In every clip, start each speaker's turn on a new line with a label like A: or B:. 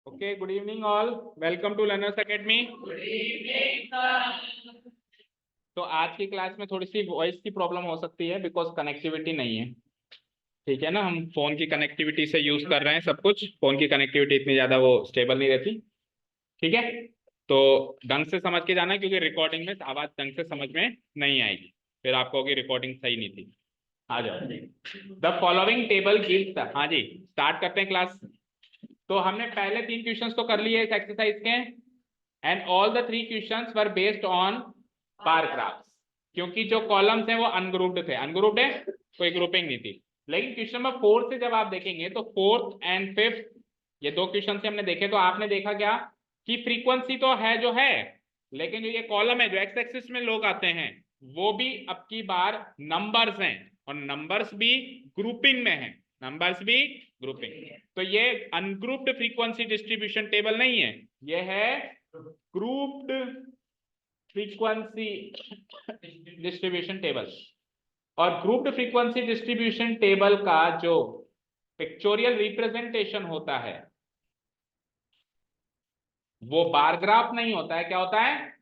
A: Okay, good evening all. Welcome to Learners Academy.
B: Good evening, sir.
A: तो आज की class में थोड़ी सी वॉइस की प्रॉब्लम हो सकती है बिकॉज कनेक्टिविटी नहीं है। ठीक है ना, हम फोन की कनेक्टिविटी से यूज कर रहे हैं सब कुछ। फोन की कनेक्टिविटी इतनी ज्यादा वो स्टेबल नहीं रहती। ठीक है, तो ढंग से समझ के जाना क्योंकि रिकॉर्डिंग में आवाज ढंग से समझ में नहीं आएगी, फिर आपको होगी रिकॉर्डिंग सही नहीं थी। आ जाओ। द फॉलोइंग टेबल गिव्स, हाँ जी स्टार्ट करते हैं क्लास। तो हमने पहले 3 क्वेश्चंस तो कर लिए इस एक्सरसाइज के, and all the 3 questions were based on bar graphs, क्योंकि जो कॉलम्स हैं वो अनग्रुप्ड थे। अनग्रुप्ड है, कोई ग्रुपिंग नहीं थी। लेकिन क्वेश्चन नंबर 4 से जब आप देखेंगे तो 4th एंड 5th ये 2 क्वेश्चन से हमने देखे, तो आपने देखा क्या कि फ्रीक्वेंसी तो है जो है, लेकिन जो ये कॉलम है जो एक्स एक्सिस में लोग आते हैं वो भी अब की बार नंबर्स हैं, और नंबर्स भी ग्रुपिंग में है। नंबर्स भी ग्रुपिंग। तो ये अनग्रुप्ड फ्रीक्वेंसी डिस्ट्रीब्यूशन टेबल नहीं है, ये है ग्रुप्ड फ्रीक्वेंसी डिस्ट्रीब्यूशन टेबल। और ग्रुप्ड फ्रीक्वेंसी डिस्ट्रीब्यूशन टेबल का जो पिक्चोरियल रिप्रेजेंटेशन होता है वो बार ग्राफ नहीं होता है। क्या होता है?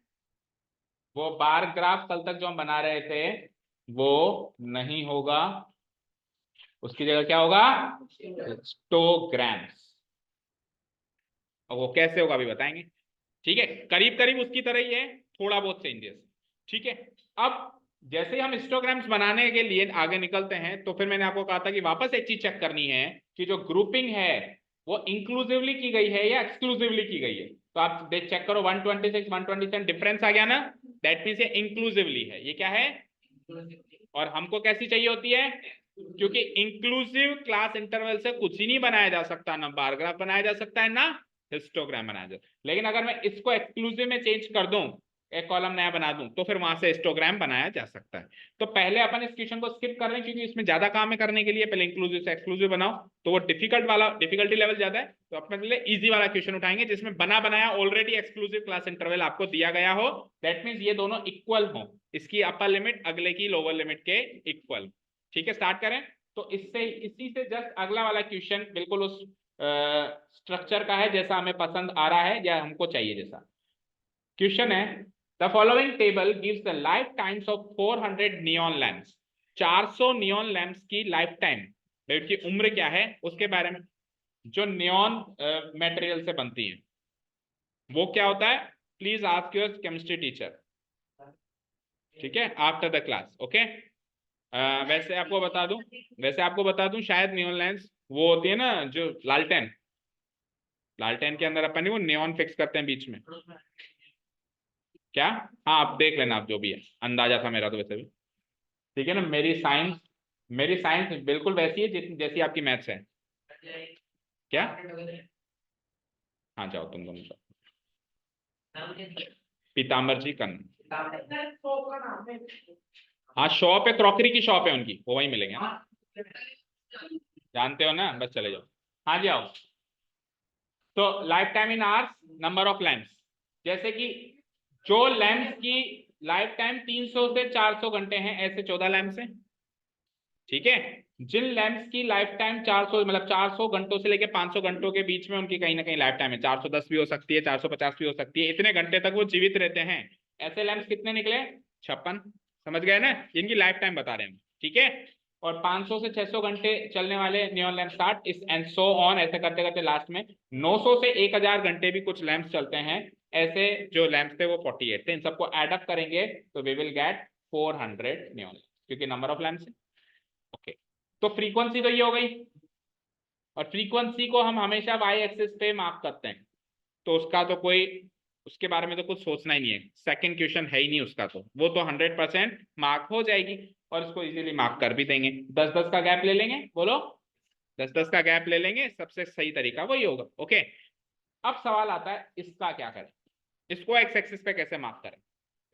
A: वो बार ग्राफ कल तक जो हम बना रहे थे वो नहीं होगा, उसकी जगह क्या होगा? हिस्टोग्राम्स। और वो कैसे होगा अभी बताएंगे। ठीक है, करीब करीब उसकी तरह ही है, थोड़ा बहुत चेंजेस। ठीक है, अब जैसे ही हम हिस्टोग्राम्स बनाने के लिए आगे निकलते हैं तो फिर मैंने आपको कहा था कि वापस एक चीज चेक करनी है कि जो ग्रुपिंग है वो इंक्लूसिवली की गई है या एक्सक्लूसिवली की गई है। तो आप देख चेक करो 126 127 डिफरेंस आ गया ना, दैट मीन्स ये इंक्लूसिवली है। ये क्या है? और हमको कैसी चाहिए होती है? क्योंकि इंक्लूसिव क्लास इंटरवल से कुछ ही नहीं बनाया जा सकता, ना बार ग्राफ बनाया जा सकता है ना हिस्टोग्राम बनाया जा। लेकिन अगर मैं इसको एक्सक्लूसिव में चेंज कर दूं, एक कॉलम नया बना दूं, तो फिर वहां से हिस्टोग्राम बनाया जा सकता है। तो पहले अपन इस क्वेश्चन को स्किप कर रहे हैं क्योंकि इसमें ज्यादा काम है करने के लिए। पहले इंक्लूसिव से एक्सक्लूसिव बनाओ तो वो डिफिकल्ट वाला, डिफिकल्टी लेवल ज्यादा है, तो अपने पहले इजी वाला क्वेश्चन उठाएंगे जिसमें बना बनाया ऑलरेडी एक्सक्लूसिव क्लास इंटरवल आपको दिया गया हो। दैट मीन्स ये दोनों इक्वल हो, इसकी अपर लिमिट अगले की लोअर लिमिट के इक्वल। ठीक है, स्टार्ट करें। तो इससे इसी से जस्ट अगला वाला क्वेश्चन बिल्कुल उस स्ट्रक्चर का है जैसा हमें पसंद आ रहा है या हमको चाहिए जैसा। क्वेश्चन है the following table gives the life times of 400 neon lamps. 400 neon lamps की लाइफ टाइम, की उम्र क्या है उसके बारे में, जो नियॉन मटेरियल से बनती है वो क्या होता है। Please ask your chemistry teacher. ठीक है, आफ्टर द क्लास। ओके। वैसे आपको बता दूं शायद नियॉन लैम्प्स वो होती है ना जो लालटेन, लालटेन के अंदर अपन वो नियॉन फिक्स करते हैं बीच में। क्या? हाँ आप देख लेना, आप जो भी है, अंदाजा था मेरा तो वैसे भी। ठीक है ना, मेरी साइंस बिल्कुल वैसी है जैसी आपकी मैथ्स है। क्या? हाँ जाओ तुम दोनों जाओ। पीताम्बर जी कन्न। हाँ शॉप है, क्रॉकरी की शॉप है उनकी, वो वहीं मिलेंगे ना, जानते हो ना, बस चले जाओ। हाँ जी आओ। तो life time in hours, number of lamps, जैसे कि जो लैम्प्स की लाइफ टाइम 300 से 400 घंटे हैं ऐसे 14 लैम्प्स हैं। ठीक है, जिन लैंप्स की लाइफ टाइम 400 मतलब 400 घंटों से लेके 500 घंटों के बीच में उनकी कहीं ना कहीं लाइफ टाइम है, 410 भी हो सकती है 450 भी हो सकती है, इतने घंटे तक वो जीवित रहते हैं, ऐसे लैंप्स कितने निकले? 56। समझ गए ना, इनकी लाइफ टाइम बता रहे हैं। ठीक है, और 500 से 600 घंटे चलने वाले नियॉन लैंप 60, इस एंड सो ऑन, ऐसे करते करते लास्ट में 900 से 1000 घंटे भी कुछ लैंप्स चलते हैं। ऐसे जो लैंप्स थे वो 48 थे, इन सबको एड अप करेंगे तो वी विल गेट 400 नियॉन, क्योंकि नंबर ऑफ लैंप्स है। ओके, तो फ्रीक्वेंसी तो ये हो गई, और फ्रीक्वेंसी को हम हमेशा वाई एक्सिस पे मार्क करते हैं, तो उसका तो कोई, उसके बारे में तो कुछ सोचना ही नहीं है, सेकंड क्वेश्चन है ही नहीं उसका, तो वो तो 100% मार्क हो जाएगी, और इसको इजीली मार्क कर भी देंगे। 10-10 का गैप ले लेंगे, बोलो 10-10 का गैप ले लेंगे, सबसे सही तरीका वही होगा। ओके, अब सवाल आता है इसका क्या करें, इसको एक्स एक्सिस पे कैसे मार्क करें,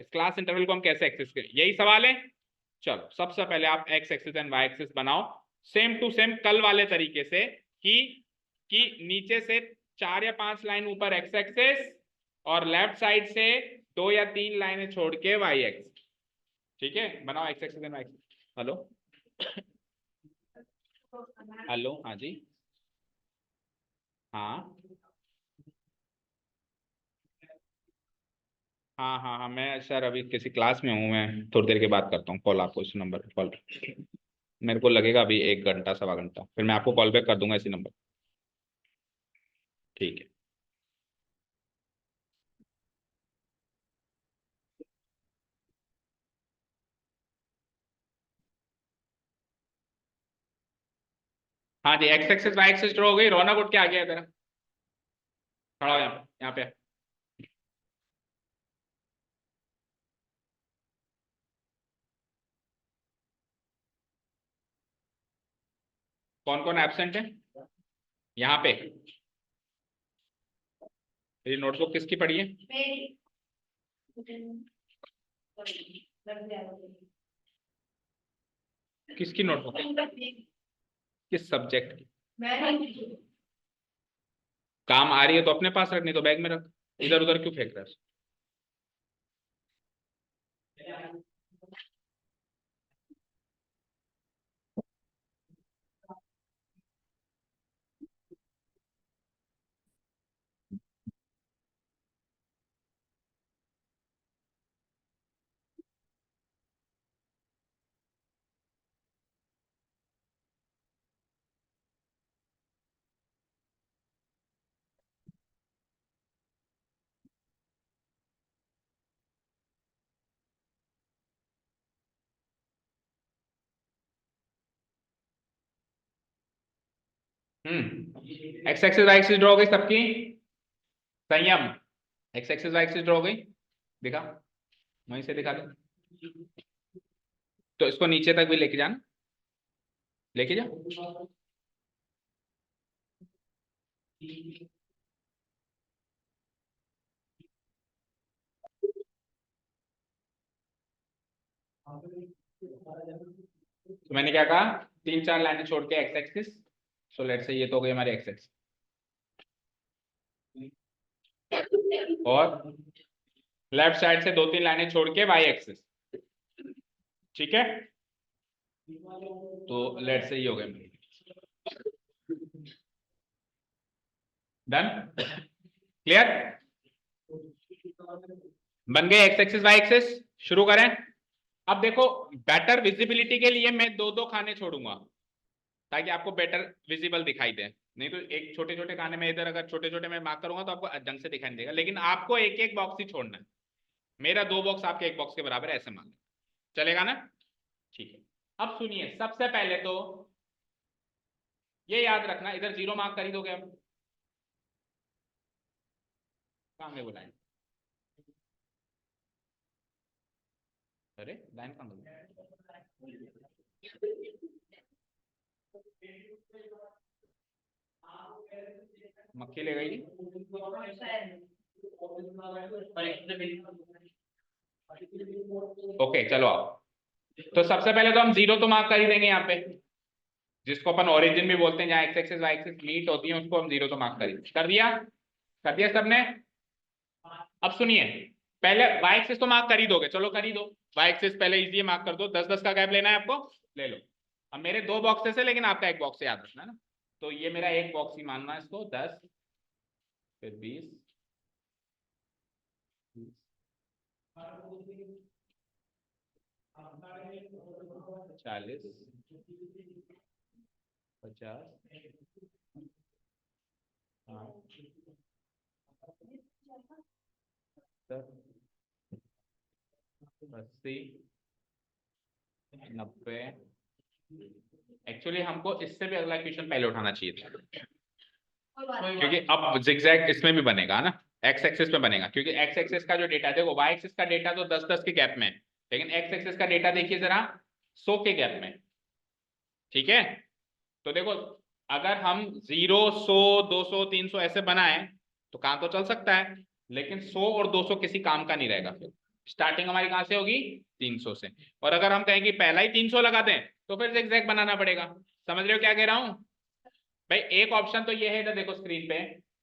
A: इस क्लास इंटरवल को हम कैसे एक्सेस करें, यही सवाल है। चलो सबसे पहले आप X axis and Y axis बनाओ सेम टू सेम कल वाले तरीके से, कि नीचे से 4 या 5 लाइन ऊपर एक्स एक्सिस और लेफ्ट साइड से 2 या 3 लाइनें छोड़ के वाई एक्सिस। ठीक है, बनाओ X axis and Y axis. Hello hello, हाँ जी, हाँ हाँ हाँ हाँ, मैं सर अभी किसी क्लास में हूँ, मैं थोड़ी देर के बाद करता हूँ कॉल आपको इस नंबर पर कॉल। मेरे को लगेगा अभी 1 घंटा सवा घंटा, फिर मैं आपको कॉल बैक कर दूंगा इसी नंबर। ठीक है। हाँ जी, X axis Y axis draw हो गई। रौनक उठ के आ गया इधर, खड़ा हो यहाँ पे। कौन कौन एब्सेंट है यहाँ पे? ये नोटबुक किसकी पड़ी है? किसकी नोटबुक है? किस सब्जेक्ट की? काम आ रही है तो अपने पास रखनी, तो बैग में रख, इधर उधर क्यों फेंक रहा है? X axis Y axis draw हो गई सबकी? Sanyam, X axis Y axis draw हो गई? दिखा, वहीं से दिखा दे। तो इसको नीचे तक भी लेके जाना, लेके जा। तो मैंने क्या कहा, 3 4 लाइनें छोड़ के एक्स एक्सिस। सो लेट से ये तो हो गई हमारी एक्स एक्सिस, और लेफ्ट साइड से 2 3 लाइनें छोड़ के वाई एक्सिस। ठीक है, तो लेट से ये हो गए। Done, clear? बन गए एक्स एक्सिस वाई एक्सिस। शुरू करें। अब देखो, बेटर विजिबिलिटी के लिए मैं 2 2 खाने छोड़ूंगा ताकि आपको बेटर विजिबल दिखाई दे। नहीं तो एक छोटे छोटे खाने में इधर अगर छोटे छोटे मैं मार्क करूंगा तो आपको ढंग से दिखाई नहीं देगा, लेकिन आपको एक एक बॉक्स ही छोड़ना है। मेरा 2 बॉक्स आपके 1 बॉक्स के बराबर है, ऐसे मान चलेगा ना? ठीक है। अब सुनिए, सबसे पहले तो ये याद रखना, इधर 0 मार्क कर ही दोगे। अब कहाँ में बुलाएं? अरे लाइन कहाँ बोल, मक्खी ले गई। ओके चलो आओ। तो सबसे पहले तो हम 0 तो मार्क कर ही देंगे यहाँ पे, जिसको अपन ओरिजिन भी बोलते हैं, जहाँ X axis Y axis meet होती है, उसको हम 0 तो मार्क कर दिया। कर दिया सबने? अब सुनिए, पहले वाई एक्सिस तो मार्क कर ही दोगे, चलो कर ही दो। वाई एक्सिस पहले इजी मार्क कर दो, 10 10 का गैप लेना है आपको, ले लो। अब मेरे 2 बॉक्सेस है, लेकिन आपका 1 बॉक्स याद रखना है ना। तो ये मेरा 1 बॉक्स ही मानना है इसको, 10 फिर 20 40 50 80 90। एक्चुअली हमको इससे भी अगला क्वेश्चन पहले उठाना चाहिए था, क्योंकि अब जिगजैग इसमें भी बनेगा ना, एक्स एक्सिस में बनेगा, क्योंकि एक्स एक्सिस का जो डेटा है, देखो वाई एक्सिस का डेटा तो 10 10 के गैप में है, लेकिन एक्स एक्सिस का डेटा देखिए जरा 100 के गैप में। ठीक है, तो देखो, अगर हम 0 100 200 300 ऐसे बनाए तो काम तो चल सकता है, लेकिन 100 और 200 किसी काम का नहीं रहेगा। फिर स्टार्टिंग हमारी कहां से होगी? 300 से। और अगर हम कहें कि पहला ही 300 लगा दें तो फिर जिगजैग बनाना पड़ेगा। समझ रहे हो क्या कह रहा हूं भाई? एक ऑप्शन तो ये है, इधर देखो स्क्रीन पे,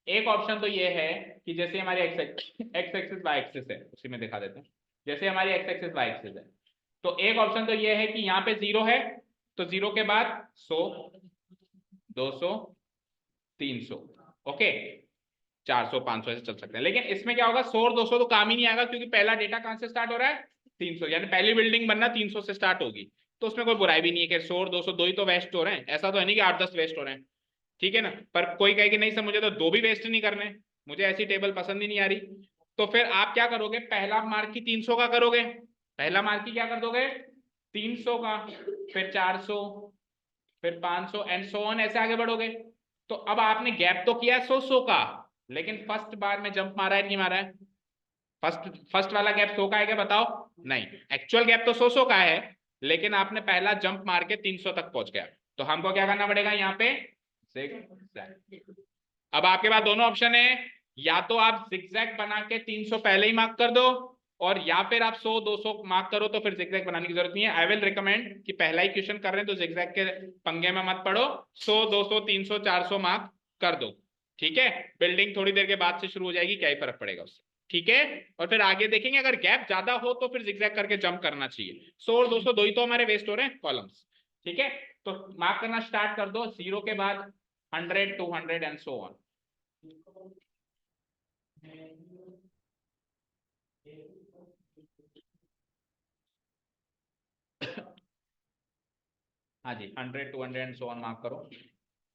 A: एक ऑप्शन तो ये है कि जैसे हमारी एक्स एक्सिस वाई एक्सिस है, उसी में दिखा देते हैं, जैसे हमारी एक्स एक्सिस वाई एक्सिस है, तो एक ऑप्शन तो ये है कि यहाँ पे 0 है, तो 0 के बाद 100 200 300। ओके, 400 500 ऐसे चल सकते हैं। लेकिन इसमें क्या होगा, 100 200 तो काम ही नहीं आएगा, क्योंकि पहला डेटा कहां से स्टार्ट हो रहा है, 300, यानी पहली बिल्डिंग बनना 300 से स्टार्ट होगी। तो उसमें कोई बुराई भी नहीं है कि 100 200 दो ही तो वेस्ट हो रहे हैं, ऐसा तो है नहीं कि 8 10 वेस्ट हो रहे हैं, ठीक है ना। पर कोई कहे कि नहीं सर मुझे तो दो भी वेस्ट नहीं करने, मुझे ऐसी टेबल पसंद ही नहीं आ रही, तो फिर आप क्या करोगे, पहला मार्क की 300 का करोगे, पहला मार्क की क्या कर दोगे 300 का, फिर 400, फिर 500 एंड सो ऑन, ऐसे आगे बढ़ोगे। तो अब आपने गैप तो किया 100 का, लेकिन फर्स्ट बार में जंप मारा है नहीं मारा है, फर्स्ट वाला गैप 100 का है क्या बताओ, नहीं, एक्चुअल गैप तो 100 का है, लेकिन आपने पहला जंप मार के 300 तक पहुंच गया। तो हमको क्या करना पड़ेगा यहाँ पे, अब आपके पास दोनों ऑप्शन है, या तो आप जिगजैग बना के 300 पहले ही मार्क कर दो, और या फिर आप 100 200 मार्क करो, तो फिर जिगजैग बनाने की जरूरत नहीं है। आई विल रिकमेंड कि पहला ही क्वेश्चन कर रहे हैं तो जिगजैग के पंगे में मत पड़ो, 100 200 300 400 मार्क कर दो, ठीक है। बिल्डिंग थोड़ी देर के बाद से शुरू हो जाएगी, क्या ही फर्क पड़ेगा उससे, ठीक है। और फिर आगे देखेंगे, अगर गैप ज्यादा हो तो फिर जिगजैग करके जंप करना चाहिए। 100 और 200 दो ही तो हमारे वेस्ट हो रहे हैं कॉलम्स, ठीक है। तो मार्क करना स्टार्ट कर दो, 0 के बाद 100 200 एंड सो ऑन। हाँ जी, 100 200 एंड सो ऑन मार्क करो,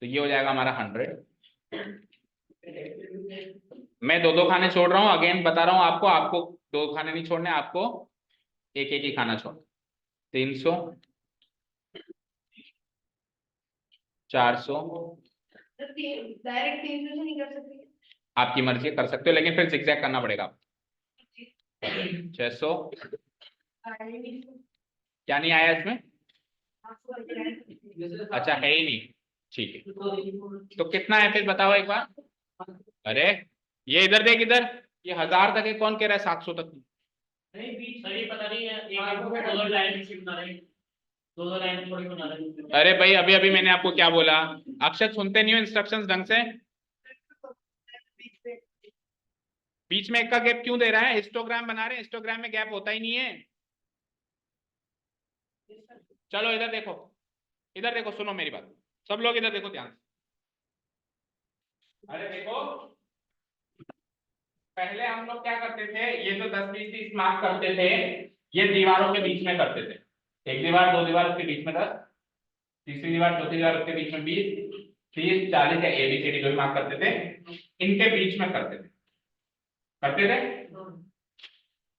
A: तो ये हो जाएगा हमारा 100। मैं दो दो खाने छोड़ रहा हूँ, अगेन बता रहा हूँ आपको, आपको दो खाने नहीं छोड़ने, आपको एक एक ही खाना छोड़। 300 400,
B: डायरेक्ट 300 से नहीं कर सकते?
A: आपकी मर्जी कर सकते हो, लेकिन फिर जिगजैग करना पड़ेगा। 600, क्या नहीं आया इसमें, अच्छा है ही नहीं, ठीक है। तो कितना है फिर बताओ एक बार, अरे ये इधर देख, इधर ये 1000 तक है, कौन कह रहा है 700 तक।
B: नहीं बीच सही पता नहीं है, एक दो लाइन से बना रहे, दो लाइन थोड़ी बना रहे।
A: अरे भाई अभी अभी मैंने आपको क्या बोला, अक्षर सुनते नहीं हो इंस्ट्रक्शंस ढंग से, बीच में एक का गैप क्यों दे रहा है, हिस्टोग्राम बना रहे हैं, हिस्टोग्राम में गैप होता ही नहीं है। चलो इधर देखो सुनो मेरी बात, सब लोग इधर देखो ध्यान से। अरे देखो, पहले हम लोग क्या करते थे, ये तो 10 20 30 मार्क करते थे, ये दीवारों के बीच में करते थे, एक दीवार दो दीवार उसके बीच में 10, तीसरी दीवार चौथी दीवार उसके बीच में 20 30 40 या ABCD जो भी मार्क करते थे, इनके बीच में करते थे।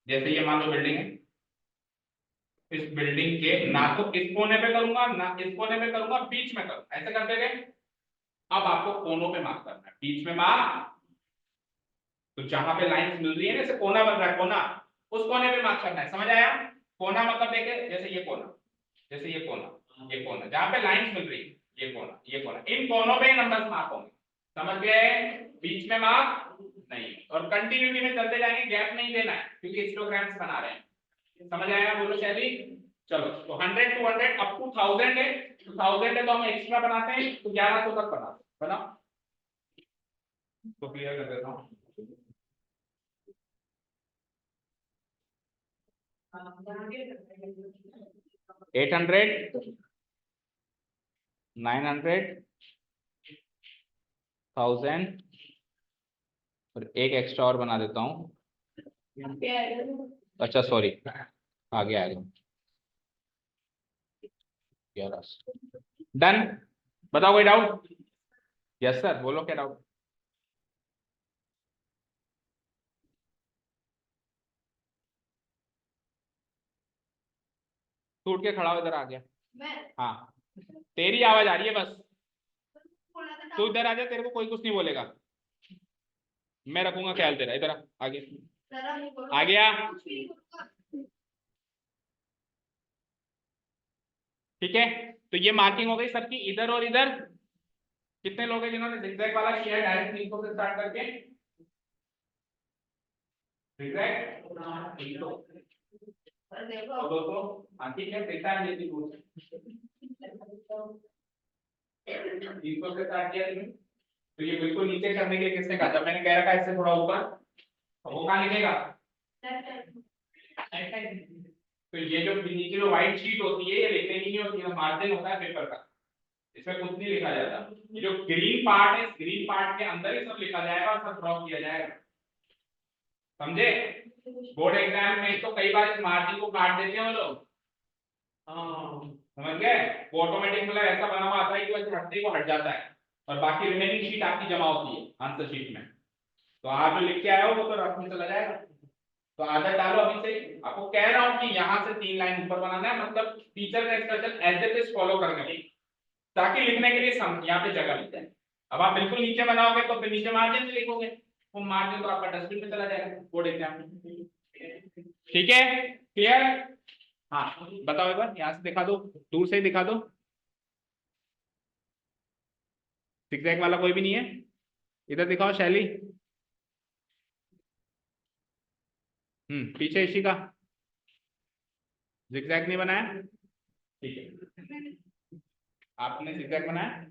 A: जैसे ये मान लो बिल्डिंग है, इस बिल्डिंग के ना तो इस कोने पे करूंगा ना इस कोने पे करूंगा, बीच में करूंगा, ऐसे करते थे। अब आपको कोनों पे मार्क करना है, बीच में मार्क, तो जहां पे लाइंस मिल रही है ना, जैसे कोना बन रहा है कोना, उस कोने पे मार्क करना है, समझ आया। कोना मतलब देखे, जैसे ये कोना, जैसे ये कोना जहां पे लाइंस मिल रही है, ये कोना, इन कोनों पे नंबर्स मार्क होंगे, समझ गए। बीच में मार्क नहीं, और कंटिन्यूटी में चलते जाएंगे, गैप नहीं देना है, क्योंकि हिस्टोग्राम्स बना रहे हैं, समझ आया, बोलो शैली। चलो तो 100 200 अप टू 1000 है, तो 1000 है तो हम एक्स्ट्रा बनाते हैं, तो 1100 तक बनाओ, तो क्लियर कर देता हूँ। 800 900 1000, और एक एक्स्ट्रा और बना देता हूँ, अच्छा सॉरी आगे आ गया, 1100 डन। बताओ कोई डाउट, यस सर बोलो क्या डाउट। टूट के खड़ा हो, इधर आ गया, हाँ तेरी आवाज आ रही है बस, तू इधर आ जा, तेरे को कोई कुछ नहीं बोलेगा, मैं रखूंगा ख्याल तेरा, इधर आगे आ गया, ठीक है। तो ये मार्किंग हो गई सबकी, इधर और इधर। कितने लोग हैं जिन्होंने zigzag वाला किया है, डायरेक्ट 300 से स्टार्ट करके zigzag 300 और 200, हाँ ठीक है, देखता है ये 300 से स्टार्ट किया तुमने, तो ये बिल्कुल नीचे करने के लिए किसने कहा, जब मैंने कह रखा है इससे थोड़ा ऊपर, तो वो कहाँ लिखेगा, तो ये जो नीचे जो व्हाइट शीट होती है, ये लिखने की नहीं होती है, मार्जिन होता है पेपर का, इसमें कुछ नहीं लिखा जाता, ये जो ग्रीन पार्ट है, ग्रीन पार्ट के अंदर ही सब लिखा जाएगा और सब ड्रॉ किया जाएगा, समझे? बोर्ड एग्जाम में तो कई बार इस मार्जिन को काट देते हैं वो लोग, समझ गए? वो ऑटोमेटिक मतलब ऐसा बना हुआ आता है कि वो हटते को हट जाता है और बाकी रिमेनिंग शीट आपकी जमा होती है आंसर शीट में। तो आप जो लिख के आए हो वो तो रफ में चला जाएगा, तो आदत डालो अभी से। आपको कह रहा हूं कि यहाँ से 3 लाइन ऊपर बनाना है, मतलब टीचर का expression as it is follow करने की, ताकि लिखने के लिए यहाँ पे जगह मिल जाए। अब आप बिल्कुल नीचे बनाओगे तो फिर नीचे मार्जिन में लिखोगे, वो मार्जिन तो आपका डस्टबिन में चला जाएगा बोर्ड एग्जाम में। ठीक है, क्लियर? हाँ बताओ एक बार, यहाँ से दिखा दो, दूर से ही दिखा दो। जिगजैग वाला कोई भी नहीं है, इधर दिखाओ शैली। पीछे इसी का जिगजैग नहीं बनाया, ठीक है। आपने जिगजैग बनाया,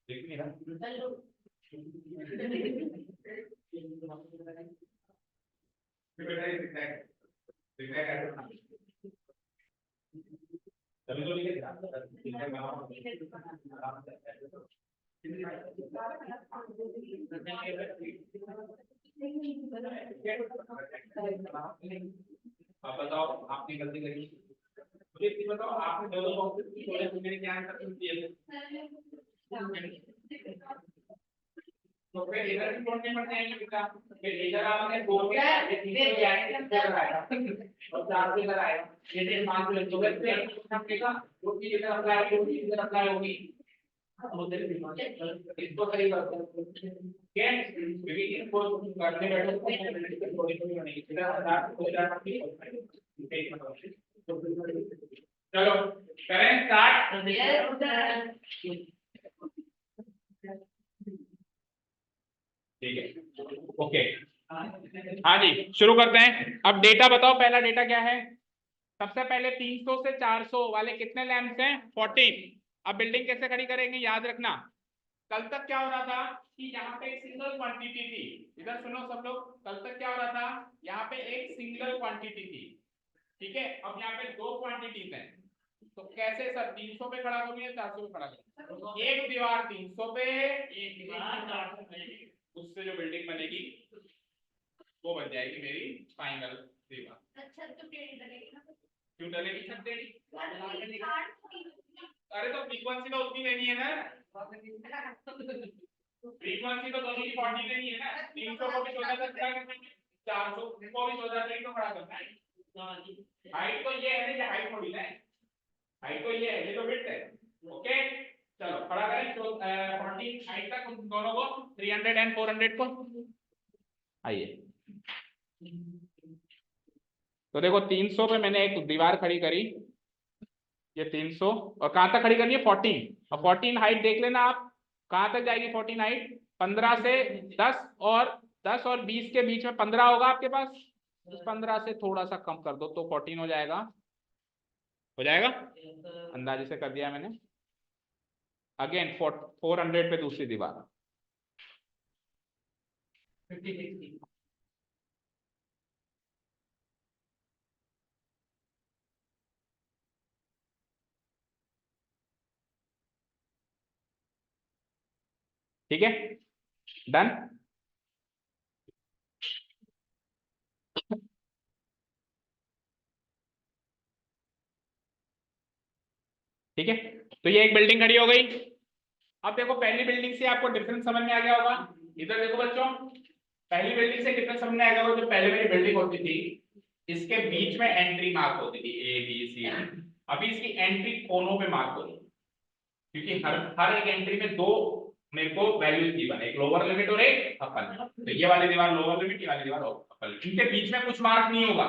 A: दिख नहीं रहा। तभी तो लिखे आप बताओ आपने गलती करी, मुझे ये बताओ आपने दोनों बॉक्सेस की चॉइस मैंने क्या आंसर दिए? तो फिर इधर भी छोड़ने पड़ते हैं बेटा, फिर इधर आपने बोल दिया ये तीन तो जाएंगे इधर आएगा और चार से इधर आएगा, ये से 5 से तो फिर हमने वो चीज इधर अप्लाई होगी, वो चीज इधर अप्लाई होगी, इसको सही करते हैं क्या? क्योंकि इनको करने बैठे तो थोड़ी थोड़ी बनेगी, इधर 1000 को इधर की चलो करें स्टार्ट। ठीक है, ओके, हाँ जी शुरू करते हैं। अब डेटा बताओ, पहला डेटा क्या है? सबसे पहले 300 से 400 वाले कितने लैंप्स हैं? 14। अब बिल्डिंग कैसे खड़ी करेंगे याद रखना, कल तक क्या हो रहा था कि यहाँ पे एक सिंगल क्वांटिटी थी, इधर सुनो सब लोग, कल तक क्या हो रहा था, यहाँ पे एक सिंगल क्वांटिटी थी, ठीक है? अब यहाँ पे 2 क्वांटिटीज हैं, तो कैसे सर 300 पे खड़ा करूँ या 400 पे खड़ा करूँ? एक दीवार 300 पे, एक दीवार 400 पे, उससे जो बिल्डिंग बनेगी वो बन जाएगी मेरी फाइनल दीवार। अच्छा तो टेढ़ी डलेगी ना? क्यों डलेगी छत टेढ़ी? अरे तो फ्रीक्वेंसी तो उतनी नहीं है ना, फ्रीक्वेंसी तो दोनों की 40 नहीं है ना, 300 को भी 14 तक खड़ा करना है, 400 को भी 14 तक खड़ा करना है। हाइट तो ये है ना, ये हाइट थोड़ी ना है, हाइट तो ये है, ये तो विड्थ है। ओके चलो खड़ा करें तो 40 हाइट तक उन दोनों को, 300 एंड 400 को। आइए तो देखो 300 पे मैंने एक दीवार खड़ी करी, ये 300, और कहां तक खड़ी करनी है? 14, और 14 हाइट देख लेना आप, कहां तक जाएगी 14 हाइट? 15 से 10, और 10 और 20 के बीच में 15 होगा आपके पास, 15 से थोड़ा सा कम कर दो तो 14 हो जाएगा, हो जाएगा? अंदाजे से कर दिया मैंने। अगेन 400 पे दूसरी दीवार, 50 ठीक है, डन। ठीक है, तो ये एक बिल्डिंग खड़ी हो गई। अब देखो पहली बिल्डिंग से आपको डिफरेंस समझ में आ गया होगा, इधर देखो बच्चों, पहली बिल्डिंग से डिफरेंस समझ में आ गया होगा, जो पहले मेरी बिल्डिंग होती थी इसके बीच में एंट्री मार्क होती थी ए बी सी डी, अभी इसकी एंट्री कोनों पे मार्क होगी, क्योंकि हर हर एक एंट्री में 2 मेरे को वैल्यूज गिवन है, एक लोअर लिमिट और एक अपर लिमिट, तो ये वाली दीवार लोअर लिमिट, ये वाली दीवार अपर लिमिट, इनके बीच में कुछ मार्क नहीं होगा,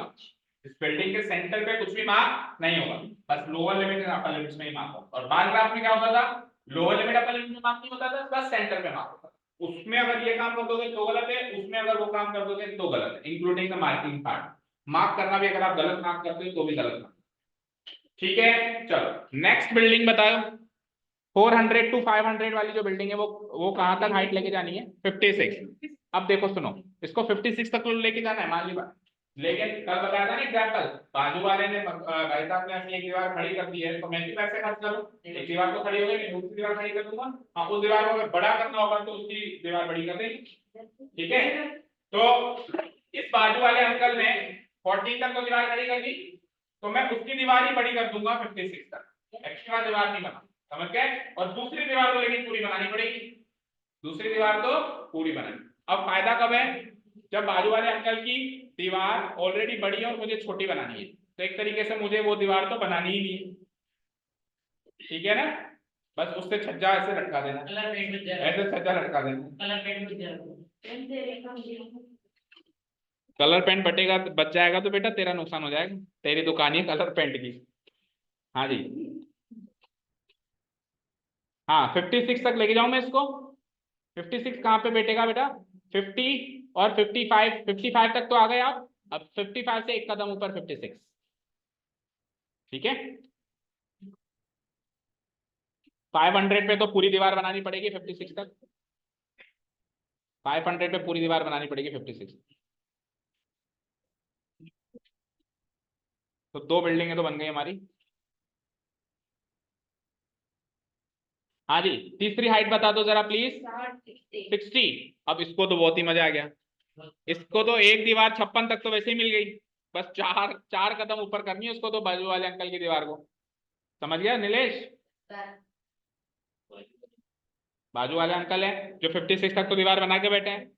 A: इस बिल्डिंग के सेंटर पे कुछ भी मार्क नहीं होगा, बस लोअर लिमिट और अपर लिमिट में ही मार्क होगा। और बार ग्राफ में क्या होता था, लोअर लिमिट अपर लिमिट में मार्क नहीं होता था, बस सेंटर पे मार्क होता था, उसमें अगर ये काम कर दोगे तो गलत है, उसमें अगर वो काम कर दोगे तो गलत है, including the marking part, mark करना भी अगर आप गलत मार्क करते हो तो भी गलत मार्क। ठीक है चलो नेक्स्ट बिल्डिंग बताओ, 400 टू 500 वाली जो बिल्डिंग है वो कहां तक हाइट लेके जानी है? 56। अब देखो सुनो, इसको 56 तक लेके जाना है, मान ली बात, लेकिन कल बताया था ना एग्जाम्पल, बाजू वाले ने भाई साहब ने अपनी एक दीवार खड़ी कर दी है, तो मैं भी पैसे खर्च करूँ, एक दीवार तो खड़ी हो गई, दूसरी दीवार खड़ी कर दूंगा। हाँ, उस दीवार को अगर बड़ा करना होगा तो उसकी दीवार बड़ी कर देंगे। ठीक है, तो इस बाजू वाले अंकल ने 14 तक तो दीवार खड़ी कर दी, तो मैं उसकी दीवार ही बड़ी कर दूंगा 56 तक, एक्स्ट्रा दीवार नहीं बना, समझ गए। और दूसरी दीवार तो लेकिन पूरी बनानी पड़ेगी, दूसरी दीवार तो पूरी बनानी। अब फायदा कब है, जब बाजू वाले अंकल की दीवार ऑलरेडी बड़ी है और मुझे छोटी बनानी है, तो एक तरीके से मुझे वो दीवार तो बनानी ही नहीं है, ठीक है ना। बस उससे छज्जा ऐसे लटका देना,
B: कलर पेंट में जाएगा,
A: ऐसे छज्जा लटका देना।
B: कलर पेंट में जाएगा।
A: कलर पेंट बटेगा, बच जाएगा तो बेटा तेरा नुकसान हो जाएगा, तेरी दुकान ही कलर पेंट की। हाँ जी, हाँ 56 तक लेके जाऊं मैं इसको। 56 कहाँ पे बैठेगा बेटा, 50 और 55, 55 तक तो आ गए आप। अब 55 से एक कदम ऊपर 56, ठीक है। 500 पे तो पूरी दीवार बनानी पड़ेगी 56 तक, 500 पे पूरी दीवार बनानी पड़ेगी 56। तो दो बिल्डिंगें तो बन गई हमारी। हाँ जी, तीसरी हाइट बता दो जरा प्लीज। 60। अब इसको तो बहुत ही मजा आ गया, इसको तो एक दीवार 56 तक तो वैसे ही मिल गई, बस चार चार कदम ऊपर करनी है उसको तो बाजू वाले अंकल की दीवार को। समझ गया नीलेश, बाजू वाले अंकल है जो 56 तक तो दीवार बना के बैठे हैं,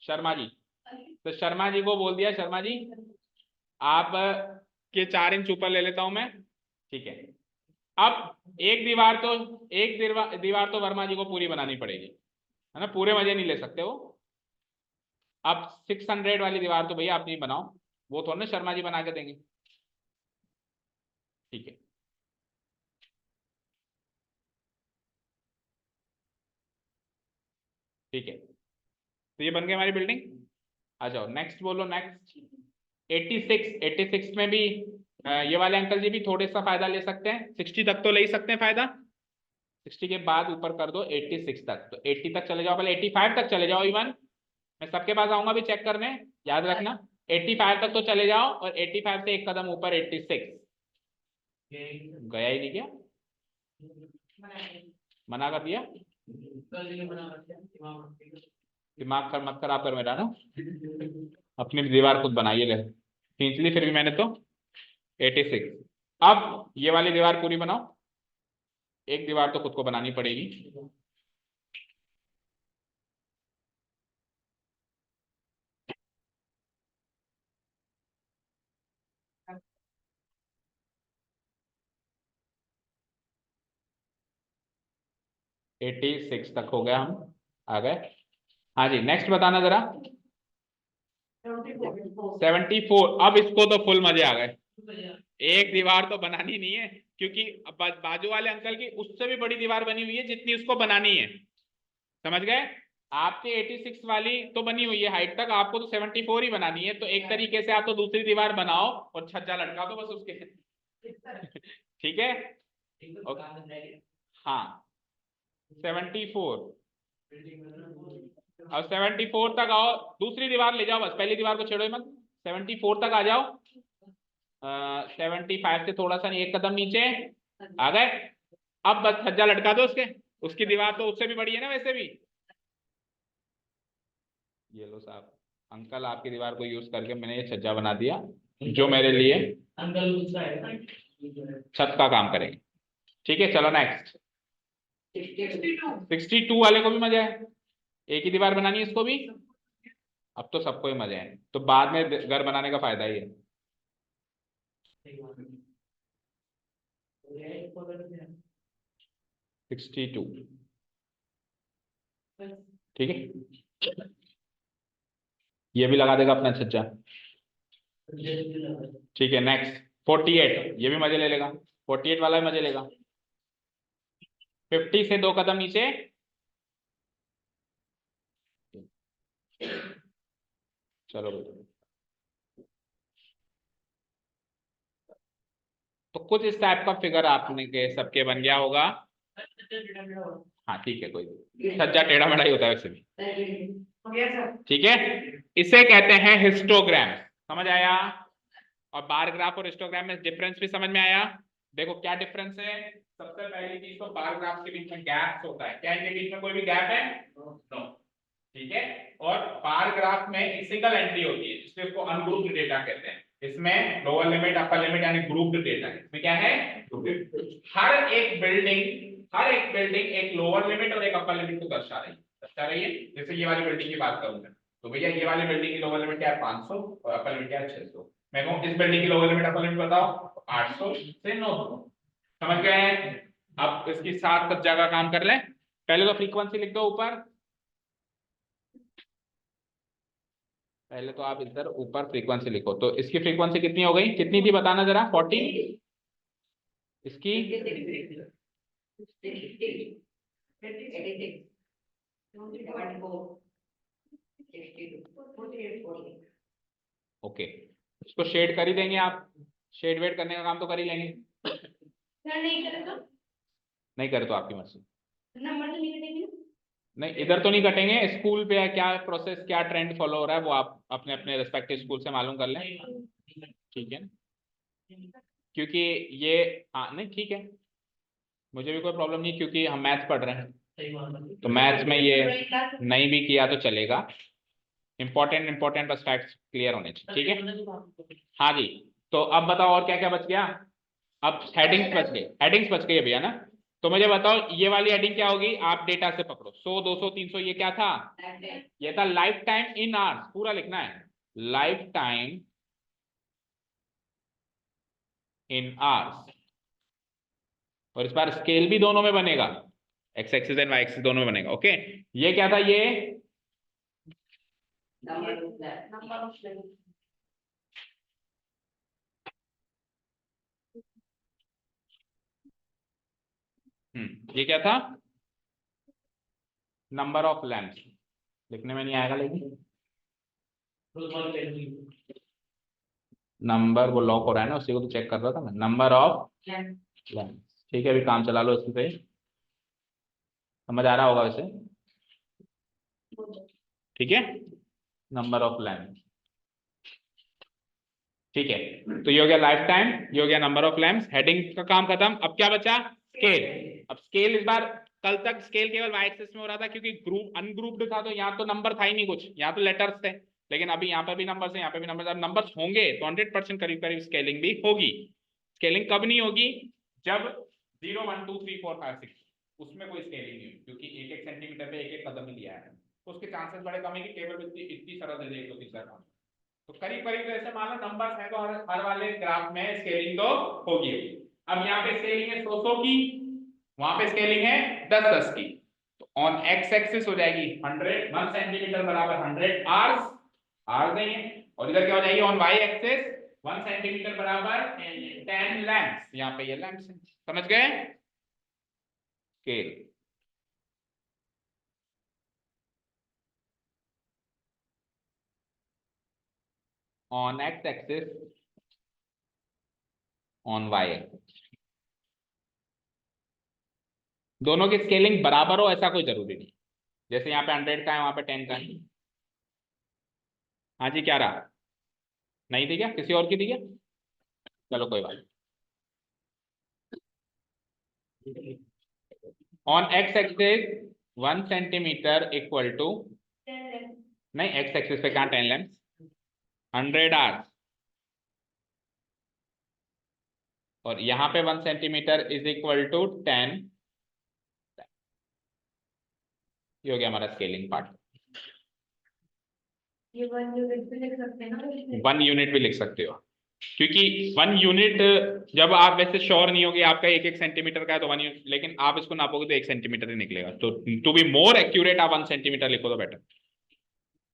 A: शर्मा जी। तो शर्मा जी को बोल दिया, शर्मा जी आप के 4 इंच ऊपर ले लेता हूं मैं, ठीक है। अब एक दीवार तो वर्मा जी को पूरी बनानी पड़ेगी, है ना, पूरे मजे नहीं ले सकते वो। अब 600 वाली दीवार तो भैया आप नहीं बनाओ, वो थोड़ा ना शर्मा जी बना के देंगे, ठीक है। ठीक है, तो ये बन गई हमारी बिल्डिंग। आ जाओ नेक्स्ट, बोलो नेक्स्ट। 86 में भी ये वाले अंकल जी भी थोड़े सा फायदा ले सकते हैं, 60 तक तो ले ही सकते हैं फायदा, 60 के बाद ऊपर कर दो 86 तक, तो 80 तक चले जाओ, पहले 85 तक चले जाओ इवन। मैं सबके पास आऊंगा भी चेक करने, याद रखना 85 तक तो चले जाओ, और 85 से एक कदम ऊपर 86। गया ही नहीं क्या, मना कर दिया, दिमाग खर मत खराब कर मेरा ना, अपनी दीवार खुद बनाइए, ले खींच ली फिर भी मैंने तो 86। अब ये वाली दीवार पूरी बनाओ, एक दीवार तो खुद को बनानी पड़ेगी। 86 तक हो गया, हम आ गए। हाँ जी नेक्स्ट बताना जरा। 74। अब इसको तो फुल मजे आ गए, एक दीवार तो बनानी नहीं है, क्योंकि बाजू वाले अंकल की उससे भी बड़ी दीवार बनी हुई है जितनी उसको बनानी है, समझ गए। आपकी 86 वाली तो बनी हुई है हाइट तक, आपको तो 74 ही बनानी है, तो एक तरीके से आप तो दूसरी दीवार बनाओ और छज्जा लटका दो बस उसके ठीक है। हाँ 74, अब 74 तक आओ, दूसरी दीवार ले जाओ, बस पहली दीवार को छेड़ो मत, 74 तक आ जाओ। 75 से थोड़ा सा एक कदम नीचे आ गए। अब बस छज्जा लटका दो उसके, उसकी दीवार तो उससे भी बड़ी है ना वैसे भी। ये लो साहब, अंकल आपकी दीवार को यूज करके मैंने ये छज्जा बना दिया, जो मेरे लिए छत का काम करेंगे, ठीक है। चलो नेक्स्ट। 62 वाले को भी मजा है, एक ही दीवार बनानी है इसको भी, अब तो सबको ही मजे हैं, तो बाद में घर बनाने का फायदा ही है। 62, ठीक है, ये भी लगा देगा अपना छज्जा, ठीक है। नेक्स्ट 48, ये भी मजे ले लेगा, 48 वाला भी मजे लेगा। 50 से दो कदम नीचे, चलो भाई, तो कुछ इस टाइप का फिगर आपने के सबके बन गया होगा। हाँ ठीक है, कोई छज्जा टेढ़ा मेढ़ा ही होता है वैसे भी। ठीक है, इसे कहते हैं हिस्टोग्राम। समझ आया? और बार ग्राफ और हिस्टोग्राम में डिफरेंस भी समझ में आया। देखो क्या डिफरेंस है। सबसे पहली चीज तो बार ग्राफ के बीच में गैप होता है। क्या इनके बीच में कोई भी गैप है? नो। ठीक है, और बार ग्राफ में एक सिंगल एंट्री होती है जिसमें उसको अनग्रुप्ड डेटा कहते हैं। इसमें लोअर लिमिट अपर लिमिट यानी ग्रुप्ड डेटा है। इसमें क्या है? हर एक बिल्डिंग एक लोअर लिमिट और एक अपर लिमिट को दर्शा रही है। जैसे ये वाली बिल्डिंग की बात करूंगा तो भैया ये वाली बिल्डिंग की लोअर लिमिट क्या है? 500 और अपर लिमिट क्या है? 600। मैं कहूँ इस बिल्डिंग की लोअर लिमिट अपर लिमिट बताओ, 800 से 900। समझ गए हैं? अब इसकी साथ सब जगह काम कर लें। पहले तो फ्रीक्वेंसी लिख दो ऊपर। पहले तो आप इधर ऊपर फ्रीक्वेंसी लिखो। तो इसकी फ्रीक्वेंसी कितनी हो गई? कितनी थी बताना जरा? 40। इसकी ओके, इसको शेड कर ही देंगे आप। शेड वेड करने का काम तो कर ही लेंगे। नहीं करे तो आपकी मर्जी। नहीं इधर तो नहीं कटेंगे। स्कूल पे क्या प्रोसेस, क्या ट्रेंड फॉलो हो रहा है वो आप अपने अपने रेस्पेक्टिव स्कूल से मालूम कर लें। ठीक है, क्योंकि ये हाँ नहीं ठीक है, मुझे भी कोई प्रॉब्लम नहीं क्योंकि हम मैथ्स पढ़ रहे हैं तो मैथ्स में ये नहीं भी किया तो चलेगा। इंपॉर्टेंट बस फैक्ट्स क्लियर होने चाहिए। ठीक है, हाँ जी। तो अब बताओ और क्या क्या बच गया। अब हेडिंग्स बच गई अभी, है ना? तो मुझे बताओ ये वाली हेडिंग क्या होगी? आप डेटा से पकड़ो 100 200 300। ये क्या था? ये था लाइफ टाइम इन आवर्स। पूरा लिखना है, लाइफ टाइम इन आवर्स। और इस बार स्केल भी दोनों में बनेगा, x axis and Y axis दोनों में बनेगा। ओके, ये क्या था? ये ये क्या था? Number of lamps. लिखने में नहीं आएगा लेकिन नंबर वो लॉक हो रहा है ना, उसी को तो चेक कर रहा था मैं। Number of lamps. ठीक है, अभी काम चला लो इस पे। समझ आ रहा होगा वैसे? ठीक है, नंबर ऑफ लैंप्स। ठीक है, तो ये हो गया लाइफ टाइम, ये हो गया नंबर ऑफ लैंप्स। हेडिंग का काम खत्म। अब क्या बचा? स्केल। अब स्केल इस बार, कल तक स्केल केवल वाई एक्सिस में हो रहा था क्योंकि ग्रुप अनग्रुप्ड था तो यहाँ तो नंबर था ही नहीं कुछ, यहाँ तो लेटर्स थे। लेकिन अभी यहाँ पे भी नंबर्स है, यहाँ पे भी नंबर्स। अब नंबर्स होंगे तो 100% करीब करीब स्केलिंग भी होगी। स्केलिंग कब नहीं होगी? जब 0 1 2 3 4 5 6 उसमें कोई स्केलिंग नहीं होगी क्योंकि एक एक सेंटीमीटर पे एक एक कदम ही लिया है तो उसके चांसेस बड़े कम है कि टेबल इतनी इतनी सरल दे दे एक दो तीसरा काम। तो करीब करीब जैसे मान लो नंबर्स है तो हर वाले ग्राफ में स्केलिंग तो होगी। अब यहाँ पे स्केलिंग है 100 की, वहां पे स्केलिंग है 10 10 की। तो ऑन एक्स एक्सिस हो जाएगी 100, 1 सेंटीमीटर बराबर 100 आवर्स, आवर्स नहीं है। और इधर क्या हो जाएगी? ऑन वाई एक्सिस 1 सेंटीमीटर बराबर 10 लैंप्स। यहाँ पे ये लैंप्स है। समझ गए? Scale. On x axis, on y axis, दोनों की स्केलिंग बराबर हो ऐसा कोई जरूरी नहीं। जैसे यहाँ पे 100 का है, वहां पे 10 का है। हाँ जी, क्या रहा? नहीं थी क्या? किसी और की थी क्या? चलो कोई बात। On x axis 1 centimetre equal to, नहीं एक्स एक्सिस पे कहाँ 10 लैम्प्स, 100 आवर्स। और यहाँ पे 1 सेंटीमीटर इज इक्वल टू 10। ये हो गया हमारा स्केलिंग पार्ट।
C: ये 1 यूनिट भी लिख सकते हैं ना?
A: 1 यूनिट भी लिख सकते हो क्योंकि 1 यूनिट जब आप वैसे श्योर नहीं होगी आपका एक एक सेंटीमीटर का है तो 1 यूनिट, लेकिन आप इसको नापोगे तो 1 सेंटीमीटर ही निकलेगा। तो टू बी मोर एक्यूरेट आप 1 सेंटीमीटर लिखो तो बेटर।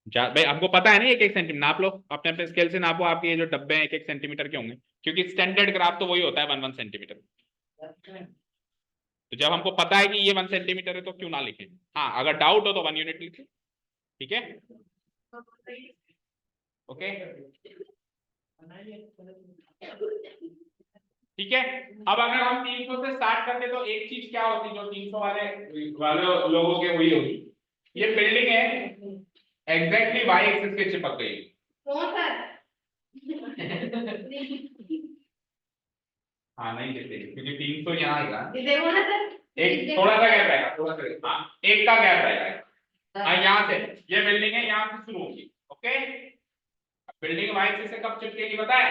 A: भाई हमको पता है ना एक एक सेंटीमीटर, नाप लो अपने अपने स्केल से नापो। आपके ये जो डब्बे हैं एक एक सेंटीमीटर के होंगे क्योंकि स्टैंडर्ड ग्राफ तो वही होता है 1 1 सेंटीमीटर। तो जब हमको पता है कि ये 1 सेंटीमीटर है तो क्यों ना लिखें। हाँ अगर डाउट हो तो 1 यूनिट लिखें। ठीक है, ओके ठीक है। अब अगर हम 300 से स्टार्ट करते तो एक चीज क्या होती जो 300 वाले वाले लोगों के हुई होगी, ये बिल्डिंग है एग्जैक्टली वाई एक्सिस के चिपक गई।
C: कौन सर?
A: हाँ नहीं देते क्योंकि 300 यहाँ आएगा,
C: ये देखो ना सर,
A: एक थोड़ा सा गैप रहेगा, थोड़ा सा, हाँ एक का गैप रहेगा। हाँ यहाँ से ये बिल्डिंग है, यहाँ से शुरू होगी। ओके, बिल्डिंग वाई एक्सिस से कब चिपकेगी पता है?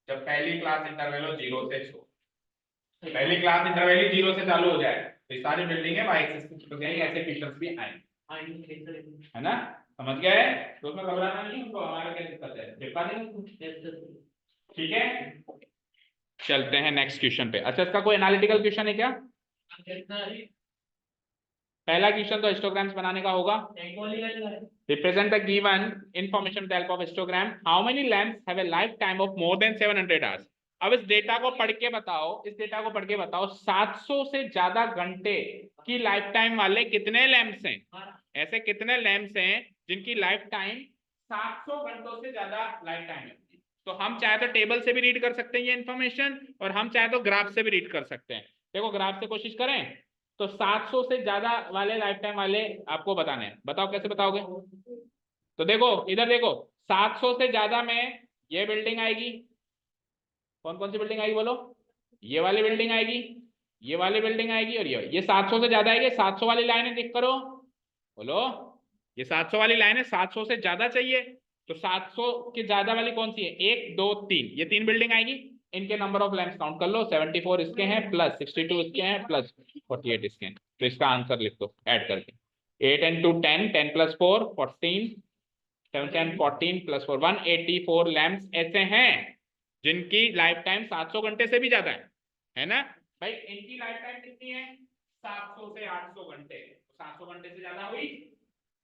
A: जब पहली क्लास इंटरवल हो 0 से 6, पहली क्लास इंटरवल ही 0 से चालू हो जाए तो ये सारी बिल्डिंग है वाई एक्सिस से चिपक जाएंगी। ऐसे क्वेश्चंस भी आएंगे, है ना? समझ गए? तो उसमें घबराना नहीं, उनको हमारा क्या दिक्कत है, चिपका देंगे। ठीक है, चलते हैं नेक्स्ट क्वेश्चन पे। अच्छा, इसका कोई एनालिटिकल क्वेश्चन है क्या? पहला क्वेश्चन तो हिस्टोग्राम्स बनाने का होगा। Represent the given information with help of histogram. How many lamps have a life time of more than 700 hours. अब इस डेटा को पढ़ के बताओ, इस डेटा को पढ़ के बताओ 700 से ज्यादा घंटे की लाइफ टाइम वाले कितने लैम्प्स हैं? ऐसे कितने लैम्प्स हैं जिनकी लाइफ टाइम 700 घंटों से ज्यादा लाइफ टाइम है? तो हम चाहे तो टेबल से भी रीड कर सकते हैं ये इन्फॉर्मेशन, और हम चाहे तो ग्राफ से भी रीड कर सकते हैं। देखो ग्राफ से कोशिश करें तो 700 से ज्यादा वाले लाइफ टाइम वाले आपको बताने हैं। बताओ कैसे बताओगे? तो देखो इधर देखो, 700 से ज्यादा में ये बिल्डिंग आएगी। कौन कौन सी बिल्डिंग आएगी बोलो? ये वाली बिल्डिंग आएगी, ये वाली बिल्डिंग आएगी, और ये 700 से ज्यादा आएगी। 700 वाली लाइन चेक करो, बोलो ये 700 वाली लाइन है, 700 से ज्यादा चाहिए तो 700 के ज्यादा वाली कौन सी है? 1 2 3, ये 3 बिल्डिंग आएगी। इनके नंबर ऑफ लैम्प्स काउंट कर लो, 74 इसके हैं, प्लस 62 इसके हैं, प्लस 48 इसके हैं। तो इसका आंसर लिख दो ऐड करके। 8 and 2 10, 10 plus 4 14, 7 10 14 plus 4 184 लैम्प्स ऐसे हैं जिनकी लाइफ टाइम 700 घंटे से भी ज्यादा है ना? भाई इनकी लाइफ टाइम कितनी है? 700 से 800 घंटे, 700 घंटे से ज्यादा हुई।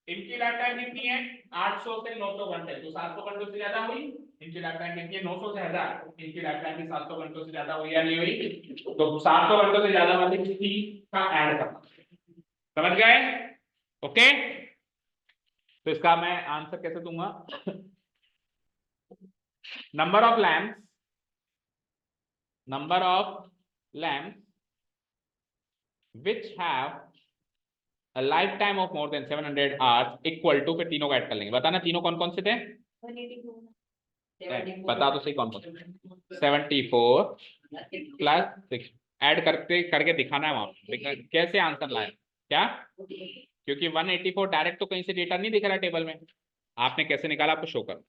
A: इनकी लाइफ टाइम कितनी है? 800 से 900 घंटे, तो 700 घंटों से ज्यादा हुई। इनकी लाइफ टाइम कितनी है? 900 से 1000, इनकी लाइफ टाइम भी 700 घंटों से ज्यादा हुई या नहीं हुई? तो 700 घंटों से ज्यादा वाली किसी का ऐड करना। समझ गए? ओके, तो इसका मैं आंसर कैसे दूंगा? Number of lamps, number of lamps which have a lifetime of more than 700 hours equal to, फिर तीनों को ऐड कर लेंगे। बताना तीनों कौन कौन से थे?
C: 184
A: बता दो सही कौन कौन? 74 प्लस 6 ऐड करके करके दिखाना है वहां कैसे आंसर लाए क्या, क्योंकि 184 डायरेक्ट तो कहीं से डेटा नहीं दिख रहा टेबल में, आपने कैसे निकाला आपको शो कर।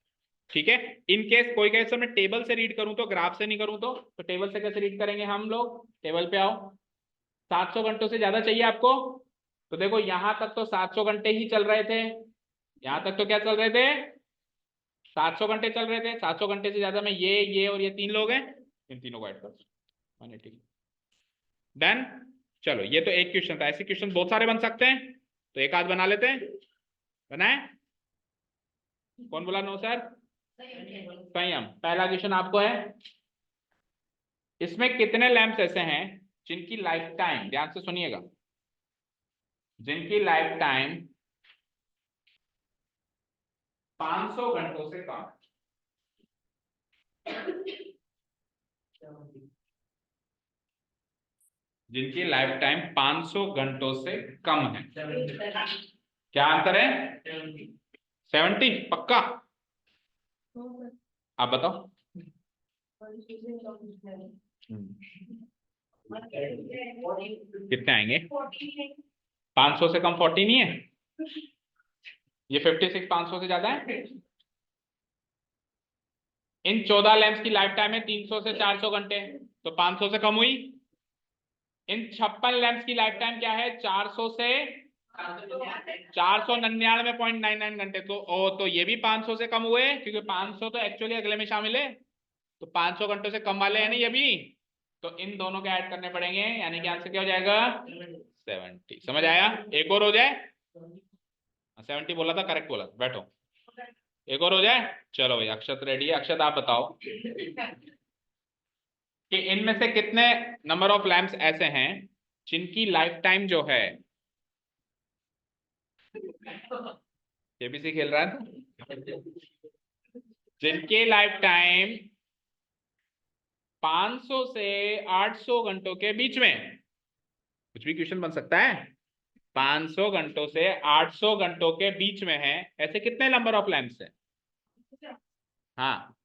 A: ठीक है, इन केस कोई केस मैं टेबल से रीड करूं तो, ग्राफ से नहीं करूं तो टेबल से कैसे रीड करेंगे हम लोग? टेबल पे आओ। 700 घंटों से ज्यादा चाहिए आपको, तो देखो यहां तक तो 700 घंटे ही चल रहे थे, यहां तक तो क्या चल रहे थे? 700 घंटे चल रहे थे। 700 घंटे से ज्यादा में ये और ये 3 लोग हैं, इन तीनों को ऐड कर 180। डन। चलो ये तो एक क्वेश्चन था, ऐसे क्वेश्चन बहुत सारे बन सकते हैं, तो एक आध बना लेते हैं। बनाए? कौन बोला नो सर? संयम। पहला क्वेश्चन आपको है, इसमें कितने लैंप्स ऐसे हैं जिनकी लाइफ टाइम, ध्यान से सुनिएगा, जिनकी लाइफ टाइम 500 घंटों से कम? जिनकी लाइफ टाइम 500 घंटों से कम है। क्या आंसर है? 70 पक्का? आप बताओ। कितने आएंगे? 500 से कम 40 नहीं है, ये 56 500 से ज्यादा है। इन 14 लैंप्स की लाइफ टाइम है 300 से 400 घंटे, तो 500 से कम हुई। इन 56 लैंप्स की लाइफ टाइम क्या है? 400 से 499.99 घंटे, तो ये भी 500 से कम हुए, क्योंकि 500 तो एक्चुअली अगले में शामिल है, तो 500 घंटों से कम वाले हैं ना ये भी, तो इन दोनों के ऐड करने पड़ेंगे, यानी कि आंसर क्या हो जाएगा? 70। समझ आया? एक और हो जाए। 70 बोला था, करेक्ट बोला, बैठो। एक और हो जाए। चलो भाई अक्षत रेडी है। अक्षत आप बताओ कि इनमें से कितने नंबर ऑफ लैंप्स ऐसे हैं जिनकी लाइफ टाइम जो है, केबीसी खेल रहा है, जिनकी लाइफ टाइम 500 से 800 घंटों के बीच में, कुछ भी क्वेश्चन बन सकता है, 500 घंटों से 800 घंटों के बीच में है, ऐसे कितने नंबर ऑफ लैम्प्स है? हाँ,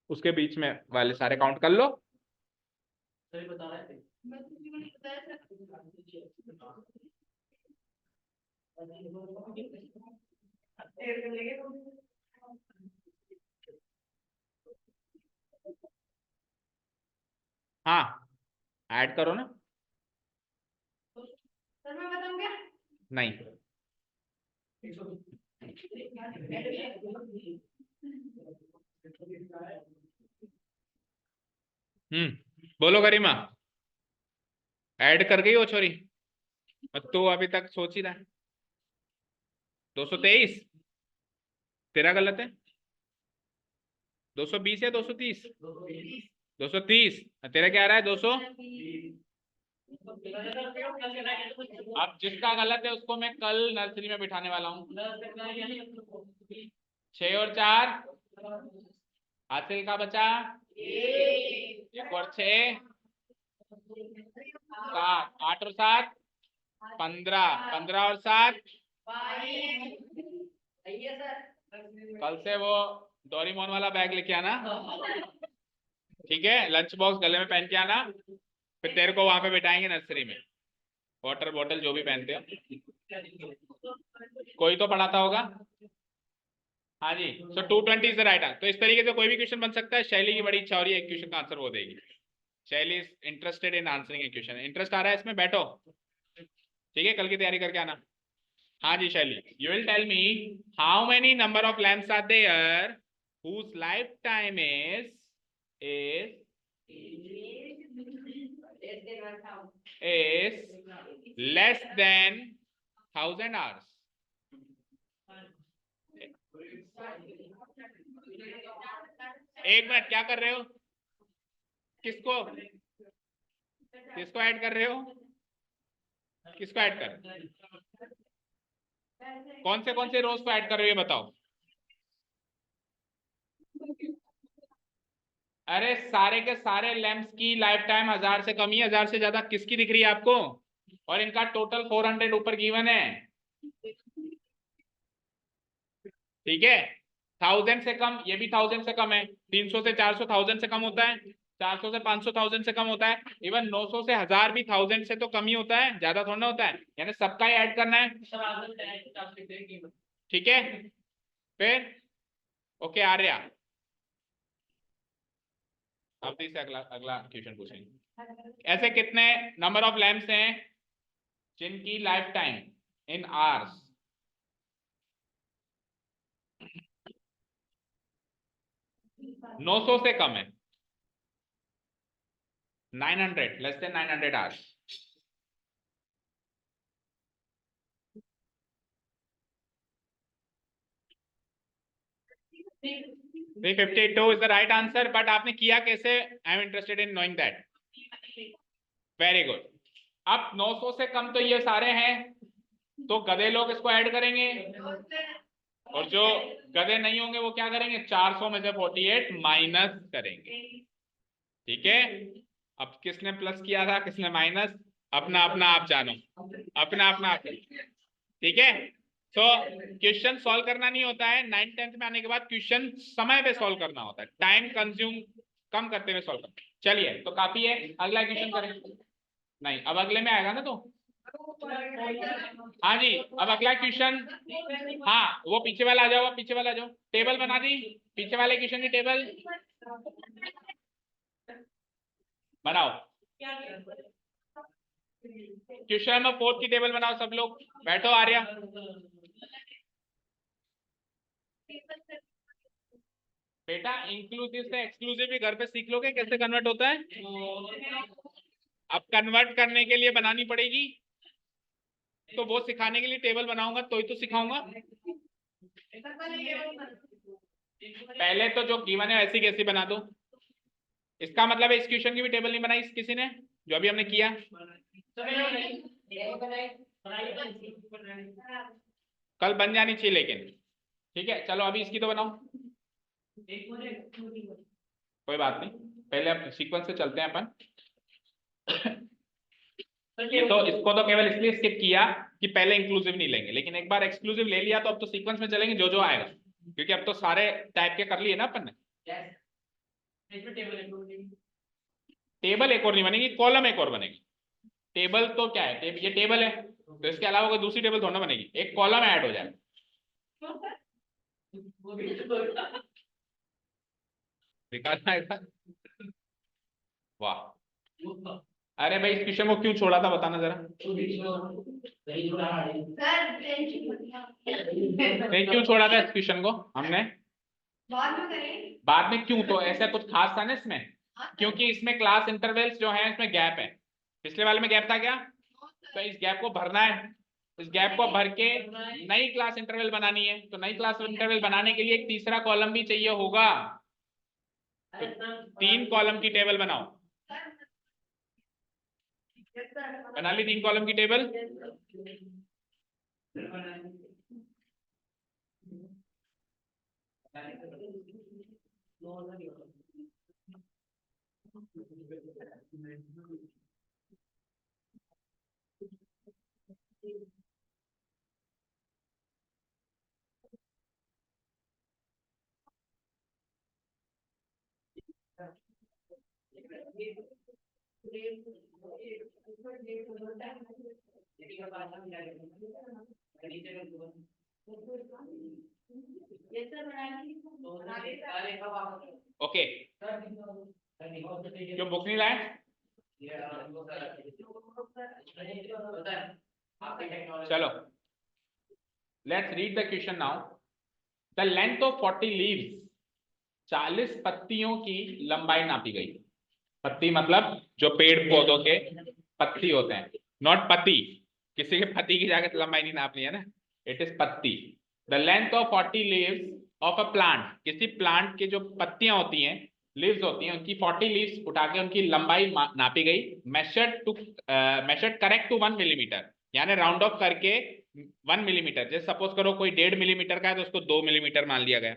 A: उसके बीच में वाले सारे काउंट कर लो।
B: सही बता रहे थे।
A: हाँ, ऐड करो ना।
C: सर मैं बताऊं क्या?
A: नहीं, बोलो गरिमा, ऐड कर गई वो छोरी? और तू अभी तक सोच ही रहा है। 223 तेरा गलत है। 220 या 230? 230। तेरा क्या आ रहा है? 200। अब जिसका गलत है उसको मैं कल नर्सरी में बिठाने वाला हूँ। 6 और 4 हासिल का बचा, एक और 6 7 8 और 7 15 15 और 7। कल से वो डोरेमोन वाला बैग लेके आना, ठीक है? लंच बॉक्स गले में पहन के आना, फिर तेरे को वहां पे बिठाएंगे नर्सरी में। वाटर बॉटल जो भी पहनते हो, कोई तो पढ़ाता होगा। हाँ जी, सो 220 इज द राइट आंसर। तो इस तरीके से कोई भी क्वेश्चन बन सकता है। शैली की बड़ी इच्छा हो रही है एक क्वेश्चन का आंसर वो देगी। Shaily is interested in answering a question. Interest आ रहा है इसमें? बैठो, ठीक है? कल की तैयारी करके आना। हाँ जी Shaily, you will tell me how many number of lamps are there whose lifetime is less than 1000 hours. एक मिनट, क्या कर रहे हो? किसको किसको ऐड कर रहे हो? किसको ऐड कर, कौन से रोज को ऐड कर रहे हो ये बताओ। अरे सारे के सारे लैंप्स की लाइफ टाइम 1000 से कम ही, 1000 से ज्यादा किसकी दिख रही है आपको? और इनका टोटल 400 ऊपर गिवन है, ठीक है? 1000 से कम, ये भी 1000 से कम है। 300 से 400 1000 से कम होता है। 400 से 500 1000 से कम होता है। इवन 900 से 1000 भी 1000 से तो कम ही होता है, ज्यादा थोड़ा ना होता है। यानी सबका ही ऐड करना है, ठीक है? फिर ओके आर्या, अब से अगला अगला क्वेश्चन पूछेंगे। ऐसे कितने नंबर ऑफ लैम्प्स हैं जिनकी लाइफ टाइम इन आवर्स 900 से कम है? 900, less than 900 hours. 352 is the right answer. But आपने किया कैसे? I am interested in knowing that. Very good. अब 900 से कम तो ये सारे हैं, तो गधे लोग इसको ऐड करेंगे, और जो गधे नहीं होंगे वो क्या करेंगे? 400 में से 48 माइनस करेंगे, ठीक है? अब किसने प्लस किया था, किसने माइनस, अपना अपना आप जानो, अपना अपना आप, ठीक है? तो क्वेश्चन सॉल्व करना नहीं होता है, 9th 10th में आने के बाद क्वेश्चन समय पे सॉल्व करना होता है, टाइम कंज्यूम कम करते हुए सॉल्व करना। चलिए तो काफी है, अगला क्वेश्चन करें। नहीं, अब अगले में आएगा ना तो। हाँ जी, अब अगला क्वेश्चन, हाँ वो पीछे वाला आ जाओ, पीछे वाला आ जाओ। टेबल बना दी, पीछे वाले क्वेश्चन की टेबल बनाओ। क्वेश्चन नंबर 4 की टेबल बनाओ सब लोग, बैठो आर्या। बेटा इंक्लूसिव से एक्सक्लूसिव भी घर पे सीख लोगे कैसे कन्वर्ट होता है। अब कन्वर्ट करने के लिए बनानी पड़ेगी, तो वो सिखाने के लिए टेबल बनाऊंगा तो ही तो सिखाऊंगा। पहले तो जो गिवन है वैसी कैसी बना दो। इसका मतलब है इस क्वेश्चन की भी टेबल नहीं बनाई किसी ने, जो अभी हमने किया। कल बन जानी चाहिए लेकिन, ठीक है? चलो अभी इसकी तो बनाओ, कोई बात नहीं, पहले अब सीक्वेंस से चलते हैं अपन। तो इसको तो केवल इसलिए स्किप किया कि पहले इंक्लूसिव नहीं लेंगे, लेकिन एक बार एक्सक्लूसिव ले लिया तो अब तो सीक्वेंस में चलेंगे जो जो आएगा, क्योंकि अब तो सारे टाइप के कर लिए ना अपन ने। टेबल एक और नहीं बनेगी, कॉलम एक और बनेगी। टेबल तो क्या है, ये टेबल है, तो इसके अलावा कोई दूसरी टेबल थोड़ा ना बनेगी, एक कॉलम ऐड हो जाए। दिखाना है। वाह, अरे भाई इस क्वेश्चन को क्यों छोड़ा था बताना जरा। नहीं क्यों छोड़ा था इस क्वेश्चन को हमने, बाद में क्यों, तो ऐसा कुछ खास था ना इसमें, क्योंकि इसमें क्लास इंटरवल्स जो है इसमें गैप है। पिछले वाले में गैप था क्या, तो इस गैप को भरना है, इस गैप को भर के नई क्लास इंटरवल बनानी है, तो नई क्लास इंटरवल बनाने के लिए एक तीसरा कॉलम भी चाहिए होगा, तो 3 कॉलम की टेबल बनाओ। बना ली 3 कॉलम की टेबल। ओके, क्यों बुक नहीं लाए। चलो let's read the question now. The length of 40 leaves, 40 पत्तियों की लंबाई नापी गई। पत्ती मतलब जो पेड़ पौधों के पत्ती होते हैं, नॉट पति, किसी के पति की जाकर लंबाई नहीं नापनी है ना, इट इज पत्ती। The length of 40 leaves of a plant, किसी प्लांट के जो पत्तियां होती हैं, लीव्स होती हैं, उनकी 40 लीव्स उठा के उनकी लंबाई नापी गई। मेजर्ड करेक्ट टू 1 मिलीमीटर, यानी राउंड ऑफ करके 1 मिलीमीटर, जैसे सपोज करो कोई 1.5 मिलीमीटर का है तो उसको 2 मिलीमीटर मान लिया गया,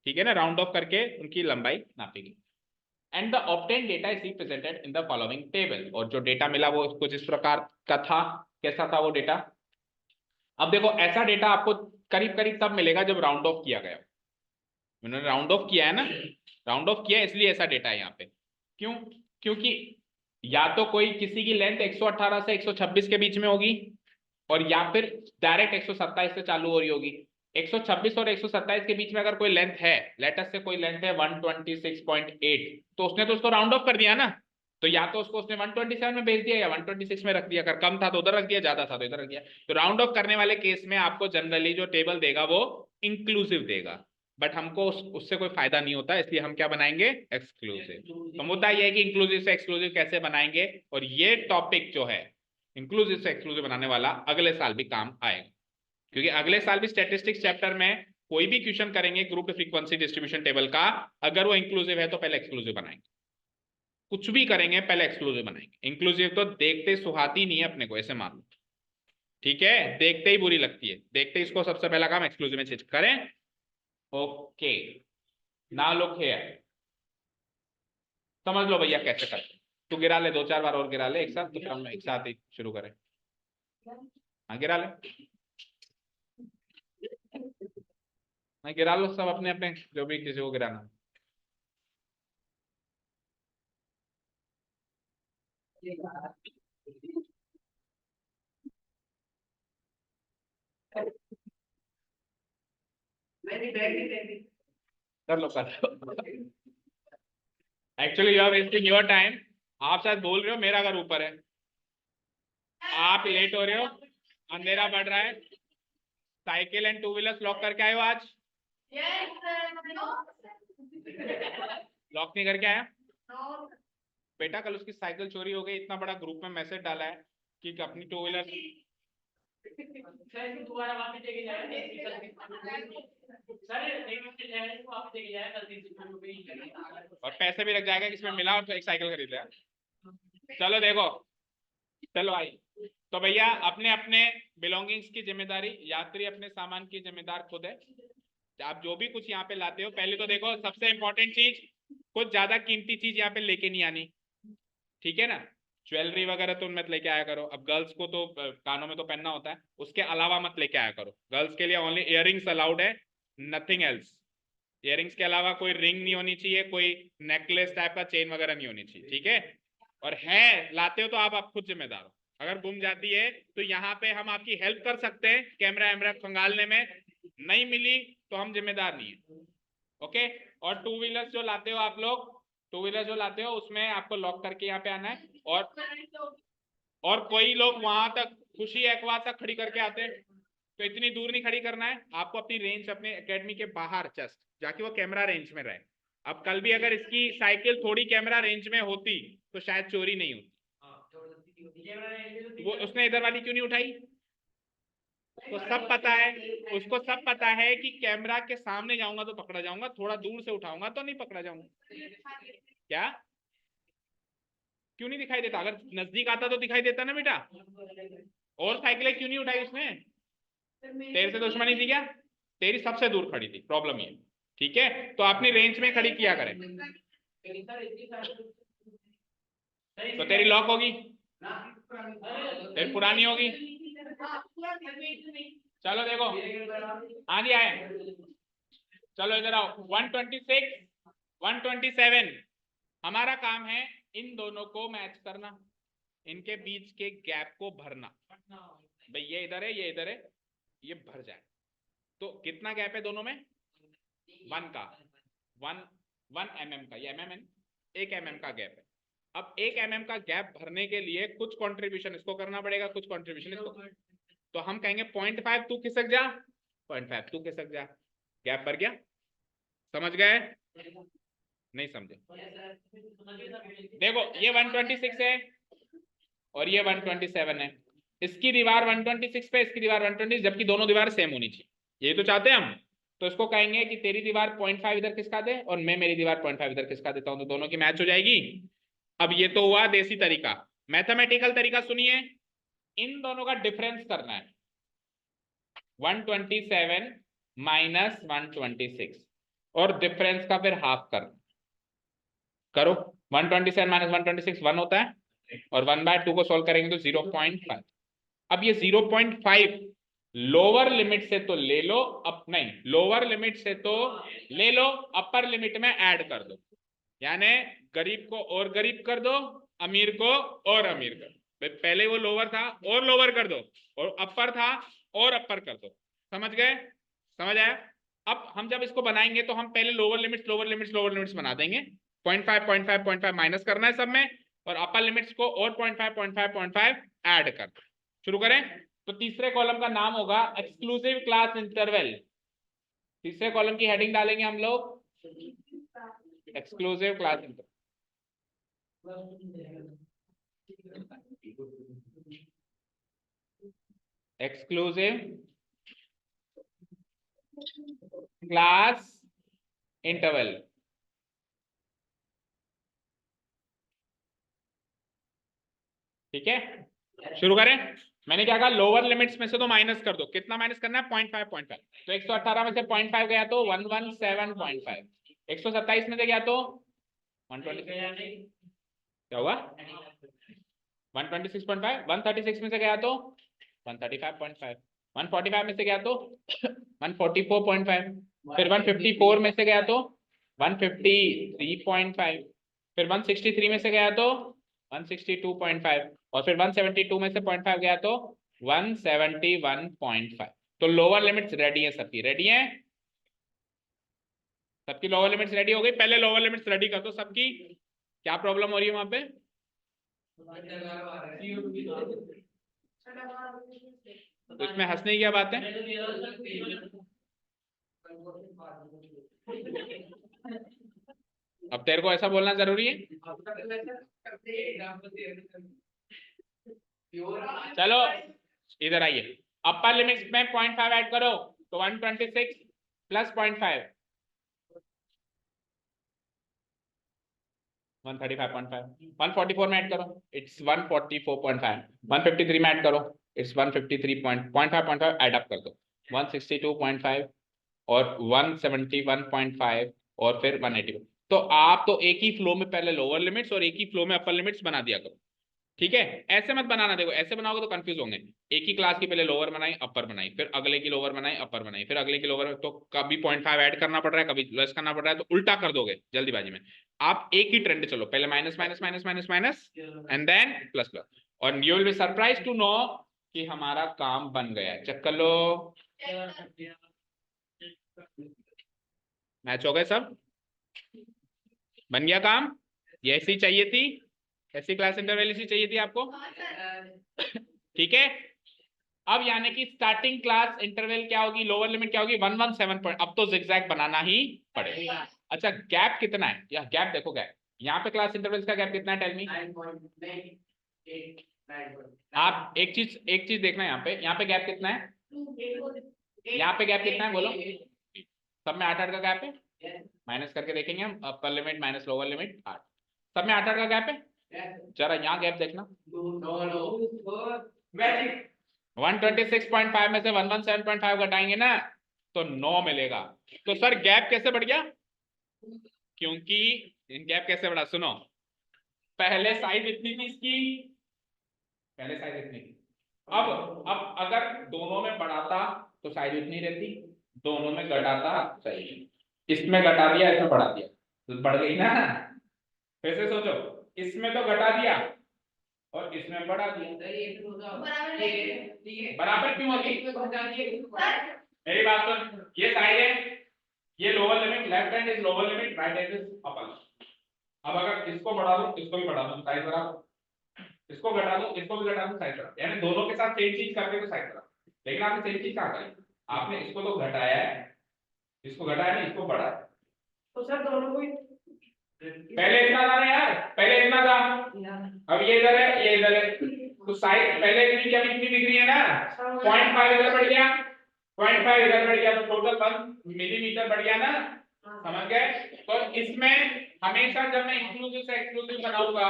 A: ठीक है ना, राउंड ऑफ करके उनकी लंबाई नापी गई। And the obtain data is represented in the following table, और जो डेटा मिला वो कुछ इस प्रकार का था। कैसा था वो डेटा, अब देखो ऐसा डेटा आपको करीब करीब तब मिलेगा जब राउंड ऑफ किया गया। उन्होंने राउंड ऑफ किया है ना, राउंड ऑफ किया इसलिए ऐसा डेटा है यहाँ पे। क्यों, क्योंकि या तो कोई किसी की लेंथ 118 से 126 के बीच में होगी, और या फिर डायरेक्ट 127 से चालू हो रही होगी। 126 और 127 के बीच में अगर कोई लेंथ है, लेटेस्ट से कोई लेंथ है 126.8, तो उसने तो उसको राउंड ऑफ कर दिया ना, तो या तो उसको उसने 127 में भेज दिया या 126 में रख दिया, अगर कम था तो उधर रख दिया, ज्यादा था तो इधर रख दिया। तो राउंड ऑफ करने वाले केस में आपको जनरली जो टेबल देगा वो इंक्लूसिव देगा, बट हमको उससे कोई फायदा नहीं होता, इसलिए हम क्या बनाएंगे, एक्सक्लूसिव। तो मुद्दा यह है कि इंक्लूसिव से एक्सक्लूसिव कैसे बनाएंगे, और ये टॉपिक जो है इंक्लूसिव से एक्सक्लूसिव बनाने वाला अगले साल भी काम आएगा, क्योंकि अगले साल भी स्टैटिस्टिक्स चैप्टर में कोई भी क्वेश्चन करेंगे ग्रुप फ्रीक्वेंसी डिस्ट्रीब्यूशन टेबल का, अगर वो इंक्लूसिव है तो पहले एक्सक्लूसिव बनाएंगे, कुछ भी करेंगे पहले एक्सक्लूसिव बनाएंगे। इंक्लूसिव तो देखते सुहाती नहीं है अपने को, ऐसे मान लो, ठीक है, देखते ही बुरी लगती है, देखते ही इसको सबसे पहला काम एक्सक्लूसिव में चेंज करें। ओके, नाउ लुक हियर, समझ लो भैया कैसे करते। तू गिरा ले, 2-4 बार और गिरा ले एक साथ, तो फिर हम एक साथ ही शुरू करें। हाँ गिरा ले, हाँ गिरा लो सब अपने अपने, जो भी किसी को गिराना। कर लो कर लो, actually you are wasting your time. आप शायद बोल रहे हो मेरा घर ऊपर है, आप लेट हो रहे हो, अंधेरा बढ़ रहा है, साइकिल एंड 2 व्हीलर्स लॉक करके आए हो आज, लॉक नहीं करके आया बेटा, कल उसकी साइकिल चोरी हो गई, इतना बड़ा ग्रुप में मैसेज डाला है कि अपनी 2 व्हीलर
B: दोबारा वापस लेके जाए,
A: और पैसे भी लग जाएगा कि इसमें मिला और तो एक साइकिल खरीद लिया। चलो देखो, चलो आई, तो भैया अपने अपने बिलोंगिंग्स की जिम्मेदारी, यात्री अपने सामान की जिम्मेदार खुद है। आप जो भी कुछ यहाँ पे लाते हो, पहले तो देखो सबसे इंपॉर्टेंट चीज, कुछ ज्यादा कीमती चीज यहाँ पे लेके नहीं आनी, ठीक है ना। ज्वेलरी वगैरह तो मत लेके आया करो। अब गर्ल्स को तो कानों में तो पहनना होता है, उसके अलावा मत लेके आया करो। गर्ल्स के लिए ओनली इयररिंग्स अलाउड है, नथिंग एल्स। इयररिंग्स के अलावा कोई रिंग नहीं होनी चाहिए, कोई नेकलेस टाइप का चेन वगैरह नहीं होनी चाहिए, ठीक है। और है लाते हो तो आप खुद जिम्मेदार हो। अगर गुम जाती है तो यहाँ पे हम आपकी हेल्प कर सकते हैं कैमरा वैमरा खंगालने में, नहीं मिली तो हम जिम्मेदार नहीं है, ओके। और टू व्हीलर्स जो लाते हो आप लोग, टू व्हीलर जो लाते हो उसमें आपको लॉक करके यहाँ पे आना है। और कोई लोग वहां तक खुशी एक्वा तक खड़ी करके आते हैं, तो इतनी दूर नहीं खड़ी करना है आपको, अपनी रेंज अपने एकेडमी के बाहर जस्ट जाके वो कैमरा रेंज में रहे। अब कल भी अगर इसकी साइकिल थोड़ी कैमरा रेंज में होती तो शायद चोरी नहीं होती। वो उसने इधर वाली क्यों नहीं उठाई? तो सब पता है, उसको सब पता है कि कैमरा के सामने जाऊंगा तो पकड़ा जाऊंगा, थोड़ा दूर से उठाऊंगा तो नहीं पकड़ा जाऊंगा। क्या क्यों नहीं दिखाई देता? अगर नजदीक आता तो दिखाई देता ना बेटा। और साइकिलें क्यों नहीं उठाई उसने? तेरे से दुश्मनी थी क्या? तेरी सबसे दूर खड़ी थी, प्रॉब्लम ये, ठीक है। तो अपनी रेंज में खड़ी किया करें। तो तेरी लॉक होगी, तेरी पुरानी होगी। चलो देखो, हाँ जी आए, चलो इधर आओ। 126 127 हमारा काम है इन दोनों को मैच करना, इनके बीच के गैप को भरना। भाई ये इधर है, ये इधर है, ये भर जाए। तो कितना गैप है दोनों में? 1 का 1 mm का, ये mm है, 1 mm का गैप है। अब 1 mm का गैप भरने के लिए कुछ कंट्रीब्यूशन इसको करना पड़ेगा, कुछ कंट्रीब्यूशन इसको। तो हम कहेंगे 0.5 तू खिसक जा, 0.5 तू खिसक जा, गैप भर गया। समझ गए? नहीं समझे? देखो ये 126 है और ये 127 है। इसकी दीवार 126 पे, इसकी दीवार 120, जबकि दोनों दीवार सेम होनी चाहिए, ये तो चाहते हैं हम। तो इसको कहेंगे कि तेरी दीवार 0.5 इधर खिसका दे और मैं मेरी दीवार 0.5 इधर खिसका देता हूं, तो दोनों की मैच हो जाएगी। अब ये तो हुआ देसी तरीका। मैथमेटिकल तरीका सुनिए, इन दोनों का डिफरेंस करना है। 127 माइनस 126 और डिफरेंस का फिर हाफ करो। 127 माइनस 126 1 होता है, और 1/2 को सोल्व करेंगे तो 0.5। अब ये 0.5 लोअर लिमिट से तो ले लो, अब नहीं, लोअर लिमिट से तो ले लो, अपर लिमिट में ऐड कर दो, यानी गरीब को और गरीब कर दो, अमीर को और अमीर कर दो। पहले वो लोअर था और लोअर कर दो, और अपर था और अपर कर दो। समझ गए? समझ आया? अब हम जब इसको बनाएंगे तो हम पहले लोअर लिमिट्स बना देंगे। 0.5 माइनस करना है सब में, और अपर लिमिट्स को और 0.5 ऐड कर। शुरू करें। तो तीसरे कॉलम का नाम होगा एक्सक्लूसिव क्लास इंटरवल। तीसरे कॉलम की हेडिंग डालेंगे हम लोग exclusive class interval. Exclusive class interval. ठीक है, शुरू करें। मैंने क्या कहा, लोअर लिमिट्स में से तो माइनस कर दो। कितना माइनस करना है? 0.5 तो 118 में से 0.5 गया तो 117.5। 127 में से गया तो 120 क्या हुआ? 126.5। 136 में से गया तो 135.5। 145 में से गया तो 144.5। फिर 154 में से गया तो 153.5। फिर 163 में से गया तो 162.5, और फिर 172 में से 0.5 गया तो 171.5। तो लोअर लिमिट्स रेडी है सबकी, रेडी है सबकी, लोअर लिमिट्स रेडी हो गई। पहले लोअर लिमिट्स रेडी कर दो सबकी। क्या प्रॉब्लम हो रही है वहां पे? तो इसमें हंसने की क्या बात है? अब तेरे को ऐसा बोलना जरूरी है? चलो इधर आइए, अपर लिमिट्स में 0.5 ऐड करो तो 126 प्लस 0.5 135.5। 144 में ऐड करो, इट्स 144.5। 153 में ऐड करो, इट्स 153.5 ऐड अप कर दो, 162.5 और 171.5 और फिर 180। तो आप तो एक ही फ्लो में पहले लोअर लिमिट्स और एक ही फ्लो में अपर लिमिट्स बना दिया करो, ठीक है, ऐसे मत बनाना, देखो ऐसे बनाओगे तो कंफ्यूज होंगे। एक ही क्लास की पहले लोअर बनाई अपर बनाई, फिर अगले की लोअर बनाई अपर बनाई, फिर अगले की लोअर, तो कभी 0.5 ऐड करना पड़ रहा है, कभी लेस करना पड़ रहा है, तो उल्टा कर दोगे जल्दीबाजी में। आप एक ही ट्रेंड चलो, पहले minus minus minus minus minus and then plus plus, और you will be surprise to know कि हमारा काम बन गया। चेक कर लो, मैच हो गए सब, बन गया काम। ये ऐसी चाहिए थी, ऐसी क्लास इंटरवल ऐसी चाहिए थी आपको, ठीक है। अब यानी कि स्टार्टिंग क्लास इंटरवल क्या होगी, लोअर लिमिट क्या होगी 117 पॉइंट। अब तो जिगजैग बनाना ही पड़ेगा। अच्छा गैप कितना है, या गैप देखो, गैप यहाँ पे क्लास इंटरवल्स का गैप कितना है, टेल मी। आप एक चीज देखना, यहाँ पे गैप कितना है, यहाँ पे गैप कितना है बोलो, सब में 8 8 का गैप है, माइनस करके देखेंगे हम, upper limit minus lower limit 8, सब में 8 8 का गैप है। जरा यहाँ गैप देखना, 126.5 में से 117.5 घटाएंगे ना तो 9 मिलेगा। तो सर गैप कैसे बढ़ गया, क्योंकि गैप कैसे बढ़ा, सुनो, पहले साइज इतनी थी इसकी, पहले साइज इतनी थी, अब अगर दोनों में बढ़ाता तो साइज इतनी रहती, दोनों में घटाता सही, इसमें घटा दिया इसमें बढ़ा दिया तो बढ़ गई ना। फिर से सोचो, इसमें तो घटा दिया और इसमें बढ़ा दिया, बराबर क्यों होगी, मेरी बात सुन, ये साइड है, ये lower limit, left hand is lower limit, right hand is upper. अब अगर इसको बढ़ा दूं इसको भी बढ़ा दूं साइड बराबर, इसको घटा दूं इसको भी घटा दूं साइड बराबर, यानी दोनों के साथ सेम चीज करके तो साइड बराबर। लेकिन आपने सेम चीज कहां करी, आपने इसको तो घटाया है, इसको घटाया नहीं इसको बढ़ाया,
C: तो सर दोनों को
A: पहले इतना था ना यार, पहले इतना था, अब ये इधर है ये इधर है, तो साइड पहले इतनी क्या इतनी दिख रही है ना, 0.5 इधर बढ़ गया, 0.5 इधर बढ़ गया, तो टोटल 1 मिलीमीटर बढ़ गया ना, समझ गए। तो इसमें हमेशा जब मैं इंक्लूसिव से एक्सक्लूसिव बनाऊंगा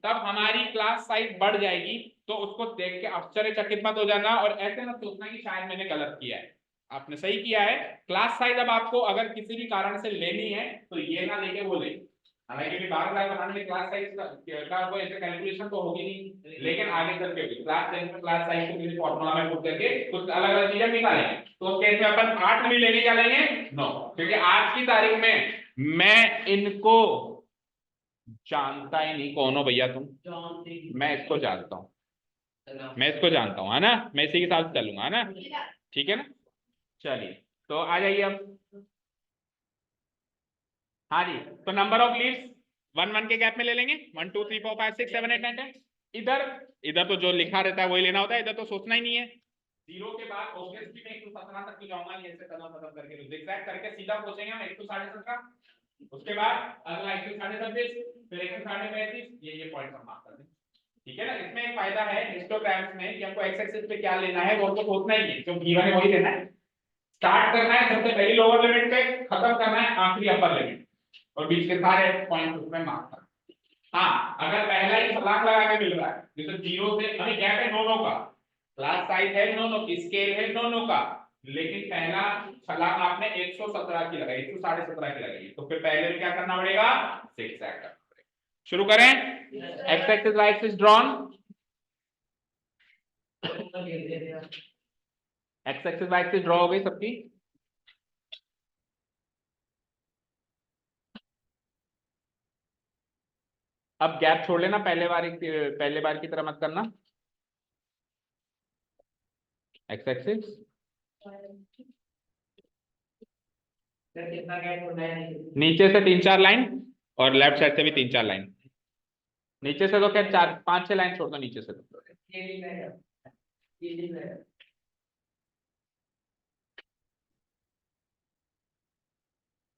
A: तब हमारी क्लास साइज बढ़ जाएगी, तो उसको देख के आश्चर्यचकित मत हो जाना और ऐसे मत सोचना कि शायद मैंने गलत किया है, आपने सही किया है। क्लास साइज अब आपको अगर किसी भी कारण से लेनी है तो ये ना लेके वो ले, हालांकि भी 12 बनाने में क्लास साइज का कोई ऐसे कैलकुलेशन तो होगी नहीं, लेकिन आगे चल के क्लास 10 में क्लास साइज को किसी फार्मूला में पुट करके कुछ अलग अलग चीजें निकालेंगे, तो उस केस में अपन 8 नहीं लेके क्या लेंगे 9, क्योंकि आज की तारीख में मैं इनको जानता ही नहीं, कौन हो भैया तुम, मैं इसको जानता हूँ, मैं इसको जानता हूँ, है ना, मैं इसी के साथ चलूंगा, है ना, ठीक है ना। चलिए तो आ जाइए अब, हाँ जी, तो नंबर ऑफ लीव्स 1 1 के गैप में ले लेंगे, 1 2 3 4 5 6 7 8 9 10। इधर इधर तो जो लिखा रहता है वही लेना होता है, इधर तो सोचना ही नहीं है। 0 के बाद ऑब्वियसली मैं 117 तक जाऊंगा, ये ऐसे कदम कदम करके जिगजैग करके सीधा पहुंचेंगे हम 117, उसके बाद अगला 126, फिर 135, ये पॉइंट हम मार्क कर दें, ठीक है ना। इसमें एक फायदा है हिस्टोग्राम्स में कि हमको एक्स एक्सिस पे क्या लेना है वो हमको सोचना ही है, जो V1 है वही लेना है, स्टार्ट करना है सबसे पहली लोअर लिमिट पे, खत्म करना है आखिरी अपर लिमिट, और बीच के सारे पॉइंट उसमें मार्क करना। हाँ अगर पहला ही छलांग लगा के मिल रहा है, जैसे 0 से अभी गैप है नो का, क्लास साइज है नो स्केल है नो का, लेकिन पहला छलांग आपने 117 की लगाई, 117.5 की लगाई, तो फिर पहले क्या करना पड़ेगा, सिक्स करना पड़ेगा। शुरू करें, x axis Y axis drawn, x axis Y axis draw हो गई सबकी। अब गैप छोड़ लेना, पहले बार की तरह मत करना। एक्स एक्सिस नीचे से 3 4 लाइन और लेफ्ट साइड से भी 3 4 लाइन, नीचे से तो क्या 4 5 6 लाइन छोड़ दो नीचे से तो।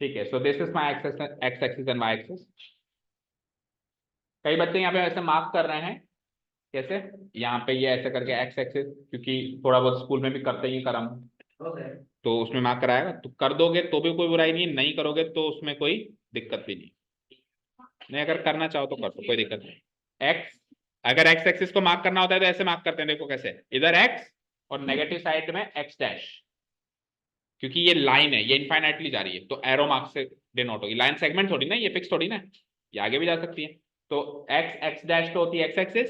A: ठीक है, so this is my x axis and Y axis. कई बच्चे यहाँ पे ऐसे मार्क कर रहे हैं, कैसे, यहाँ पे ये ऐसे करके एक्स एक्सिस, क्योंकि थोड़ा बहुत स्कूल में भी करते ही करम, तो उसमें मार्क कराएगा, तो कर दोगे तो भी कोई बुराई नहीं है, नहीं करोगे तो उसमें कोई दिक्कत भी नहीं, अगर करना चाहो तो कर दो, कोई दिक्कत नहीं। एक्स, अगर एक्स एक्सिस को मार्क करना होता है तो ऐसे मार्क करते हैं, देखो कैसे, इधर एक्स और नेगेटिव साइड में एक्स डैश, क्योंकि ये लाइन है, ये इनफाइनाइटली जा रही है, तो एरो मार्क से डिनोट होगी, लाइन सेगमेंट थोड़ी ना, ये फिक्स थोड़ी ना, ये आगे भी जा सकती है। तो एक्स एक्स डैश तो होती है एक्स एक्सिस,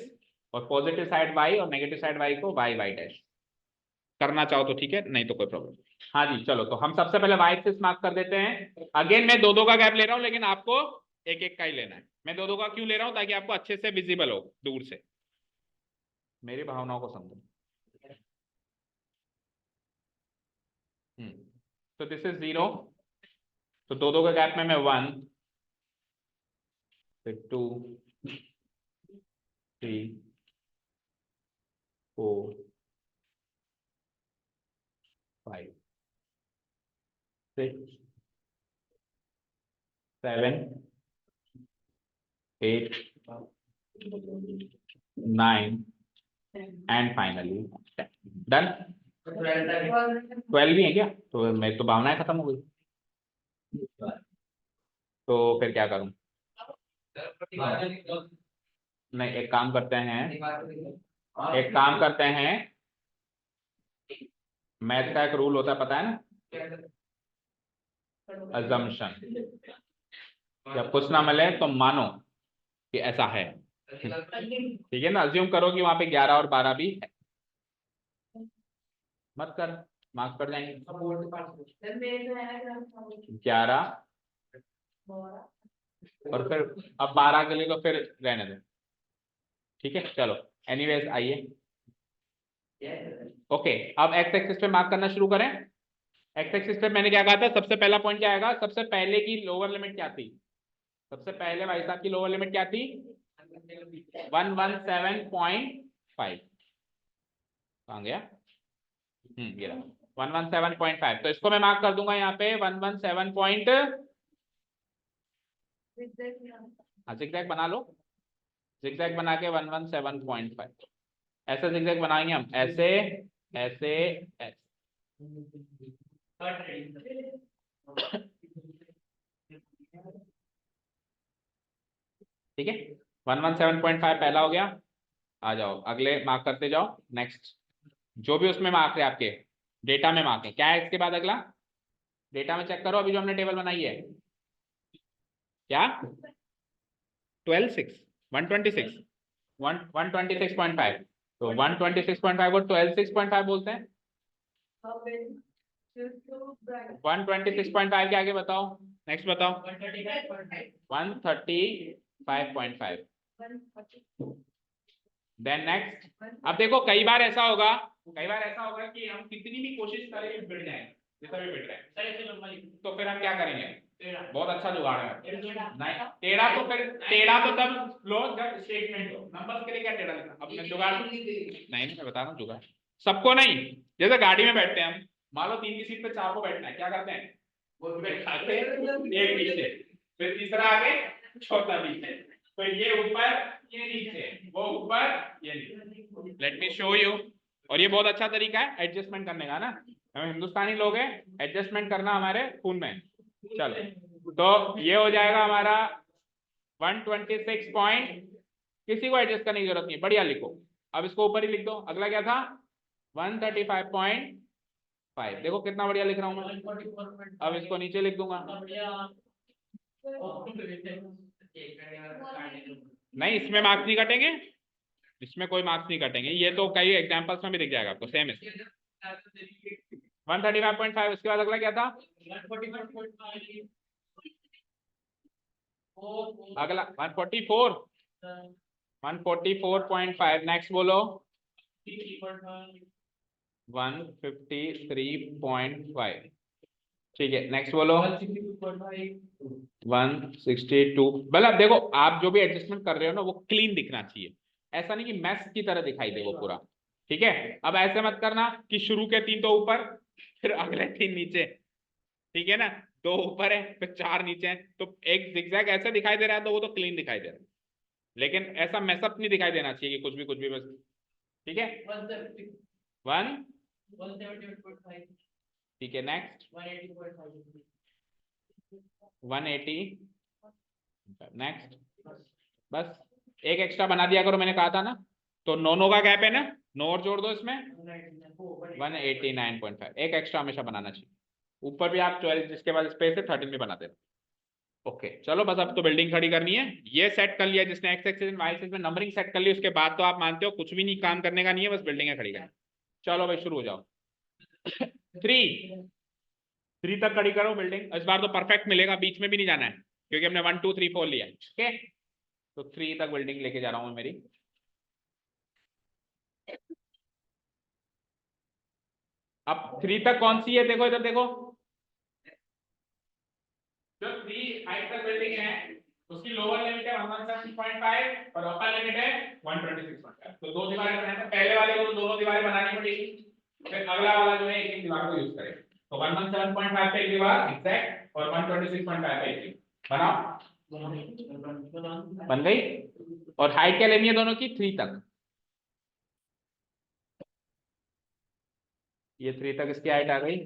A: और पॉजिटिव साइड y और नेगेटिव साइड y को y y डैश करना चाहो तो ठीक है, नहीं तो कोई प्रॉब्लम। हाँ जी चलो, तो हम सबसे पहले y एक्सिस मार्क कर देते हैं। अगेन मैं दो दो का गैप ले रहा हूँ, लेकिन आपको एक एक का ही लेना है। मैं दो दो का क्यों ले रहा हूँ? ताकि आपको अच्छे से विजिबल हो दूर से, मेरी भावनाओं को समझो। तो दिस इज 0, तो दो दो का गैप में मैं 1, फिर 2, 3, 4, 5, 6, 7, 8, 9 एंड फाइनली 10। डन। 12 भी है क्या? तो मैं तो भावनाएं खत्म हो गई, तो फिर क्या करूं? नहीं, एक काम करते हैं, मैथ का एक रूल होता है, पता है ना? अजम्पशन। जब कुछ ना मिले तो मानो कि ऐसा है, ठीक है ना? अज्यूम करो कि वहां पे 11 और 12 भी है, मत कर, मार्क्स कट जाएंगे। 11 और फिर अब 12 के लिए तो फिर रहने दो, ठीक है? चलो एनीवेज आइए, ओके। अब एक्स एक्सिस पे मार्क करना शुरू करें। एक्स एक्सिस पे मैंने क्या कहा था? सबसे पहला पॉइंट क्या आएगा? सबसे पहले की लोअर लिमिट क्या थी? सबसे पहले भाई साहब की लोअर लिमिट क्या थी? 117.5। कहाँ गया? ये रहा 117.5। तो इसको मैं मार्क कर दूंगा यहाँ पे 117 पॉइंट, हाँ जिगजैग बना लो, जिगजैग बना के 117.5। ऐसा जिगजैग बनाएंगे हम, ऐसे ऐसे ऐसे, ठीक है? 117.5 पहला हो गया। आ जाओ अगले मार्क करते जाओ। नेक्स्ट जो भी उसमें मार्क है आपके डेटा में मार्क है, क्या है इसके बाद अगला? डेटा में चेक करो, अभी जो हमने टेबल बनाई है, क्या 12.6 126 126.5। तो 126.5 को 12.6.5 बोलते हैं। 126.5 के आगे बताओ, नेक्स्ट बताओ। 135.5। Then next. अब देखो कई बार ऐसा होगा कि हम कितनी भी कोशिश करें बिट जाएंगे, जैसा भी बिट रहे, तो फिर हम क्या करेंगे? बहुत अच्छा जुगाड़ है। नहीं टेढ़ा तो फिर, टेढ़ा तो तब लो जब स्टेटमेंट हो। नंबर्स के लिए क्या टेढ़ा लिखना? अब मैं जुगाड़ नहीं, मैं बता रहा हूँ जुगाड़ सबको नहीं। जैसे गाड़ी में बैठते हैं हम, मान लो 3 की सीट पे 4 को बैठना है, क्या करते हैं? बैठाते एक पीछे, फिर तीसरा आगे, चौथा पीछे, तो ये ऊपर ये नीचे, वो ऊपर ये नीचे। Let me show you. और ये बहुत अच्छा तरीका है एडजस्टमेंट करने का ना, हम हिंदुस्तानी लोग हैं, एडजस्टमेंट करना हमारे खून में। चलो तो ये हो जाएगा हमारा 126 पॉइंट, किसी को एडजस्ट करने की जरूरत नहीं, बढ़िया लिखो। अब इसको ऊपर ही लिख दो। अगला क्या था? 135.5। देखो कितना बढ़िया लिख रहा हूं मैं। अब इसको नीचे लिख दूंगा। नहीं इसमें मार्क्स नहीं कटेंगे, इसमें कोई मार्क्स नहीं कटेंगे, ये तो कई एग्जांपल्स में भी दिख जाएगा आपको सेम। 135.5। उसके बाद अगला क्या था? अगला 144, 144.5। नेक्स्ट बोलो। 153.5। ठीक है नेक्स्ट बोलो। 162। मतलब देखो आप जो भी एडजस्टमेंट कर रहे हो ना, वो क्लीन दिखना चाहिए, ऐसा नहीं कि मैस की तरह दिखाई दे वो पूरा, ठीक है? अब ऐसे मत करना कि शुरू के 3 तो ऊपर, फिर अगले 3 नीचे, ठीक है ना? 2 ऊपर है फिर 4 नीचे है, तो एक जिगजैग ऐसे दिखाई दे रहा है तो वो तो क्लीन दिखाई दे रहा है, लेकिन ऐसा मैसअप नहीं दिखाई देना चाहिए कि कुछ भी बस, ठीक है? 170, ठीक है नेक्स्ट 180। नेक्स्ट बस एक एक्स्ट्रा बना दिया करो, मैंने कहा था ना। तो 9 का गैप है ना, 9 और जोड़ दो इसमें, 189.5। एक एक्स्ट्रा हमेशा बनाना चाहिए। ऊपर भी आप 12 जिसके बाद स्पेस है 13 भी बना देना। ओके चलो बस अब तो बिल्डिंग खड़ी करनी है। ये सेट कर लिया जिसने x axis and Y axis में नंबरिंग सेट कर ली, उसके बाद तो आप मानते हो कुछ भी नहीं काम करने का नहीं है, बस बिल्डिंग खड़ी करनी। चलो भाई शुरू हो जाओ। 3 तक खड़ी करो बिल्डिंग। इस बार तो परफेक्ट मिलेगा, बीच में भी नहीं जाना है क्योंकि हमने 1 2 3 4 लिया है। ओके तो 3 तक बिल्डिंग लेके जा रहा हूं मैं मेरी। अब 3 तक कौन सी है, देखो इधर देखो। जो 3 हाइट तक बिल्डिंग है उसकी लोअर लिमिट है 117.5 और अपर लिमिट है 126.5। तो दो दीवारें बनाए तो पहले वाले को तो दोनों दीवारें बनानी पड़ेगी, फिर अगला वाला जो है एक एक दीवार को यूज करें। तो 117.5 पे एक दीवार एग्जैक्ट और 126.5 पे एक बनाओ। बन गई। और हाइट क्या लेनी है दोनों की, 3 तक। ये 3 तक इसकी हाइट आ गई,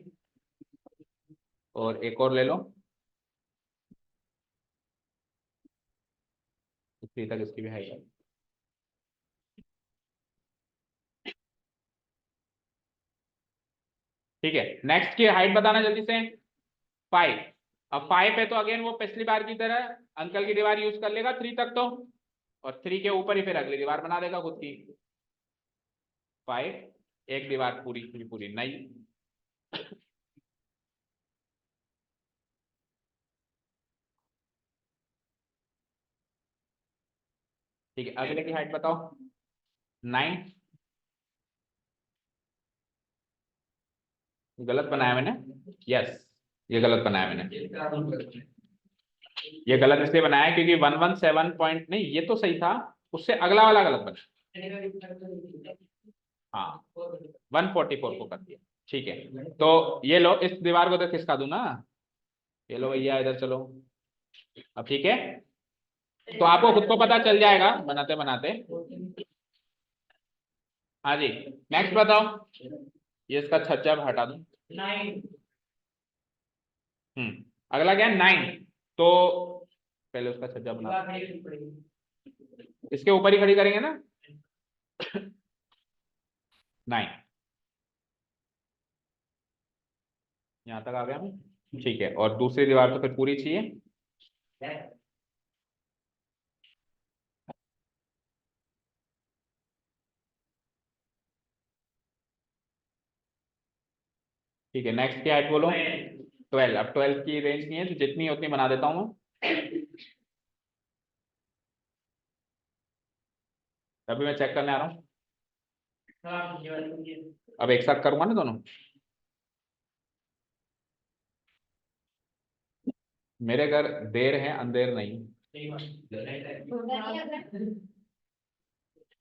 A: और एक और ले लो 3 तक इसकी भी हाइट है। ठीक है नेक्स्ट की हाइट बताना जल्दी से। 5। अब 5 है तो अगेन वो पिछली बार की तरह अंकल की दीवार यूज कर लेगा 3 तक तो, और 3 के ऊपर ही फिर अगली दीवार बना देगा खुद की। 5 एक दीवार पूरी पूरी पूरी नई। ठीक है अगले की हाइट बताओ। 9। गलत बनाया मैंने, यस ये गलत बनाया मैंने। ये गलत इसलिए बनाया क्योंकि 117 पॉइंट नहीं, ये तो सही था, उससे अगला वाला गलत बना। हाँ 144 को कर दिया। ठीक है तो ये लो, इस दीवार को तो खिसका दूं ना, ये लो भैया इधर चलो। अब ठीक है तो आपको खुद को पता चल जाएगा बनाते बनाते। हाँ जी नेक्स्ट बताओ। ये इसका छज्जा हटा दूं।
B: 9
A: अगला क्या है 9। तो पहले उसका छज्जा बना, इसके ऊपर ही खड़ी करेंगे ना। 9 यहाँ तक आ गया मैं। ठीक है और दूसरी दीवार तो फिर पूरी चाहिए। ठीक है नेक्स्ट की हाइट बोलो। 12। अब 12 की रेंज नहीं है तो जितनी है उतनी बना देता हूँ मैं। अभी मैं चेक करने आ रहा हूँ। अब एक साथ करूंगा ना दोनों। मेरे घर देर है अंधेर नहीं,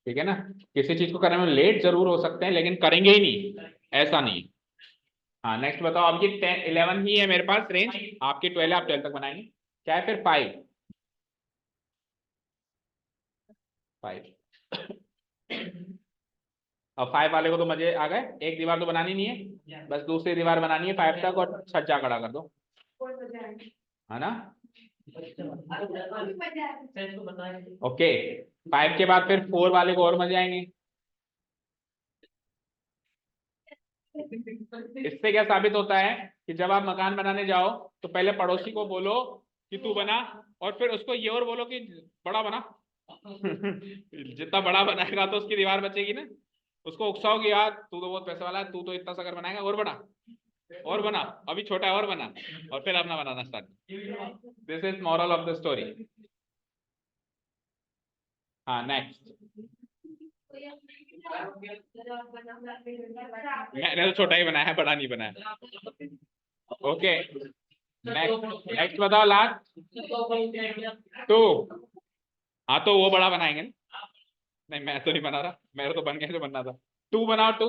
A: ठीक है ना। किसी चीज को करने में लेट जरूर हो सकते हैं लेकिन करेंगे ही नहीं, ऐसा नहीं। हाँ नेक्स्ट बताओ। अब ये 10 11 ही है मेरे पास रेंज, आपकी 12 आप 12 तक बनाएंगे। क्या है फिर 5। 5 अब 5 वाले को तो मजे आ गए, एक दीवार तो बनानी नहीं है, बस दूसरी दीवार बनानी है 5 तक और छज्जा खड़ा कर दो, है ना। ओके 5 के बाद फिर 4 वाले को और मजे आएंगे। इससे क्या साबित होता है कि जब आप मकान बनाने जाओ तो पहले पड़ोसी को बोलो कि तू बना, और फिर उसको ये और बोलो कि बड़ा बना। जितना बड़ा बनाएगा तो उसकी दीवार बचेगी ना। उसको उकसाओ कि यार तू तो बहुत पैसे वाला है, तू तो इतना सा घर बनाएगा, और बना और बना, अभी छोटा है और बना, और फिर अपना बनाना start. This is moral of the story. हाँ नेक्स्ट। मैंने तो छोटा ही बनाया है, बड़ा नहीं बनाया। ओके नेक्स्ट नेक्स्ट बताओ लास्ट। 2। हाँ तो वो बड़ा बनाएंगे ना। नहीं मैं तो नहीं बना रहा, मेरा तो बन गया जो बनना था। 2 बनाओ 2।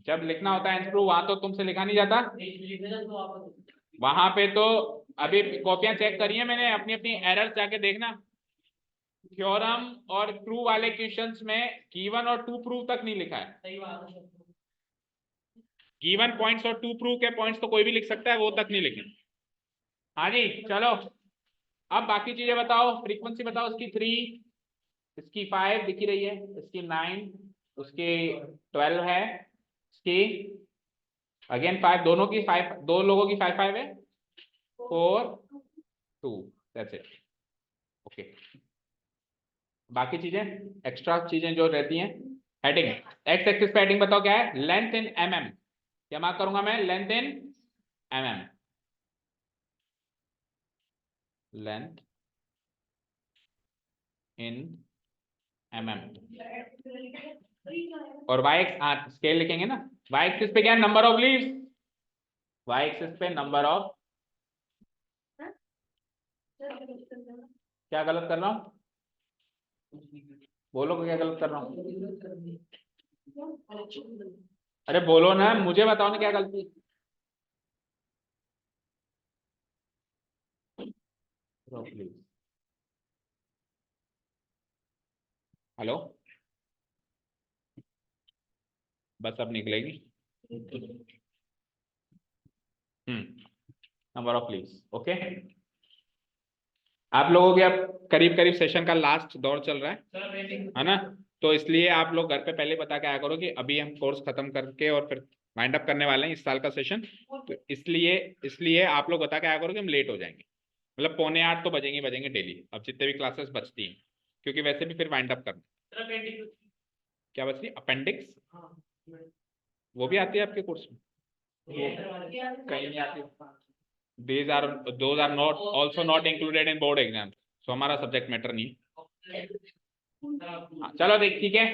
A: जब लिखना होता है आंसर वहां तो तुमसे लिखा नहीं जाता, वहां पे तो अभी कॉपियां चेक करी है मैंने अपनी अपनी एरर्स जाके देखना। थ्योरम और ट्रू वाले क्वेश्चंस में गिवन और टू प्रूव तक नहीं लिखा है। गिवन पॉइंट्स और टू प्रूव के पॉइंट्स तो कोई भी लिख सकता है, वो तक नहीं लिखे। हाँ जी चलो अब बाकी चीजें बताओ। फ्रीक्वेंसी बताओ उसकी 3, इसकी 5 दिख ही रही है, इसकी 9, उसकी 12 है, इसकी अगेन 5, दोनों की 5, दो लोगों की 5 है, 4 2, दैट्स इट। ओके, बाकी चीजें एक्स्ट्रा चीजें जो रहती हैं, हेडिंग एक्स एक्सिस पे हेडिंग बताओ क्या है, लेंथ इन mm, क्या मार्क करूंगा मैं, length in mm, length in mm, और y स्केल लिखेंगे ना, y एक्सिस पे क्या है, number of leaves, y axis पे नंबर ऑफ, क्या गलत कर रहा हूं, बोलो क्या गलत कर रहा हूं, अरे बोलो ना, मुझे बताओ ना क्या गलती, हेलो, बस अब निकलेगी, नंबर ऑफ लीव्स। ओके, आप लोगों के अब करीब करीब सेशन का लास्ट दौर चल रहा है ना, तो इसलिए आप लोग घर पे पहले बता के आया करो कि अभी हम कोर्स खत्म करके और फिर वाइंड अप करने वाले हैं इस साल का सेशन, तो इसलिए इसलिए आप लोग बता के आया करो कि हम लेट हो जाएंगे, मतलब 7:45 तो बजेंगे डेली, अब जितने भी क्लासेस बचती हैं, क्योंकि वैसे भी फिर वाइंड अप करना। क्या बच रही, अपेंडिक्स, वो भी आती है आपके कोर्स में, कहीं नहीं आती, those are not also not included in board exam, so हमारा सब्जेक्ट मैटर नहीं। चलो देख, ठीक है।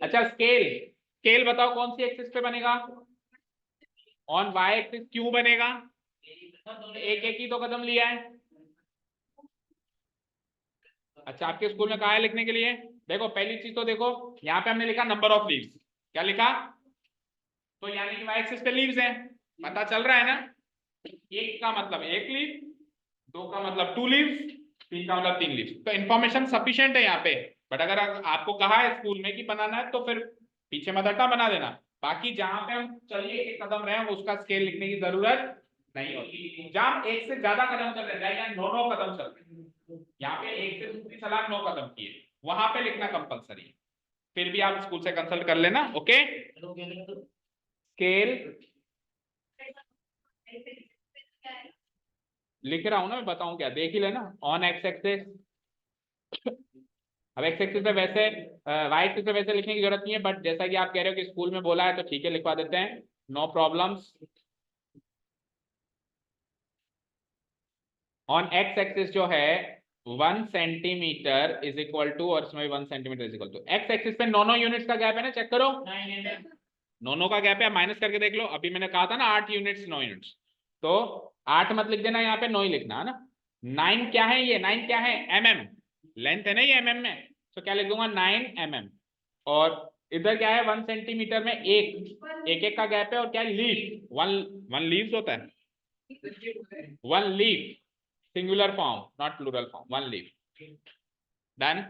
A: अच्छा, स्केल, स्केल बताओ कौन सी एक्सिस पे बनेगा, ऑन y एक्सिस क्यों बनेगा, एक एक ही तो कदम लिया है। अच्छा, आपके स्कूल में कहा है लिखने के लिए, देखो पहली चीज तो देखो, यहाँ पे हमने लिखा नंबर ऑफ लीव्स, क्या लिखा, तो यानी कि y एक्सिस पे लीव्स हैं, पता चल रहा है ना, एक का मतलब 1 लीव, 2 का मतलब 2 लीव्स, 3 का मतलब 3 लीव्स, तो इन्फॉर्मेशन सफिशिएंट है यहाँ पे। बट अगर आपको कहा है स्कूल में कि बनाना है तो फिर पीछे मत हटा, बना देना, बाकी जहां पे हम चलिए एक कदम रहे उसका स्केल लिखने की जरूरत नहीं होती, जहां एक से ज्यादा कदम चल रहे हैं या 9 कदम चल रहे हैं, यहाँ पे एक से दूसरी सलाह 9 कदम की है, वहां पे लिखना कंपलसरी है, फिर भी आप स्कूल से कंसल्ट कर लेना। ओके, स्केल लिख रहा हूं ना मैं, बताऊं क्या, देख ही लेना, ऑन एक्स एक्सिस, अब एक्स एक्सिस पे वैसे वाई एक्सिस पे वैसे लिखने की जरूरत नहीं है, बट जैसा कि आप कह रहे हो कि स्कूल में बोला है तो ठीक है, लिखवा देते हैं, no problems. On x axis जो है 1 सेंटीमीटर इज इक्वल टू, और इसमें 1 centimetre is equal to, x axis पे 9 यूनिट्स का गैप है ना, चेक करो, 9 का गैप है, माइनस करके देख लो, अभी मैंने कहा था ना 8 यूनिट्स 9 यूनिट्स, तो 8 मत लिख देना, यहाँ पे 9 ही लिखना है ना। 9 क्या है, ये 9 क्या है, mm, लेंथ है ना ये mm में, तो क्या लिख दूंगा 9 mm, और इधर क्या है 1 सेंटीमीटर में एक का गैप है, और क्या है लीफ, वन लीव्स होता है, 1 leaf, singular form not plural form, 1 leaf, done.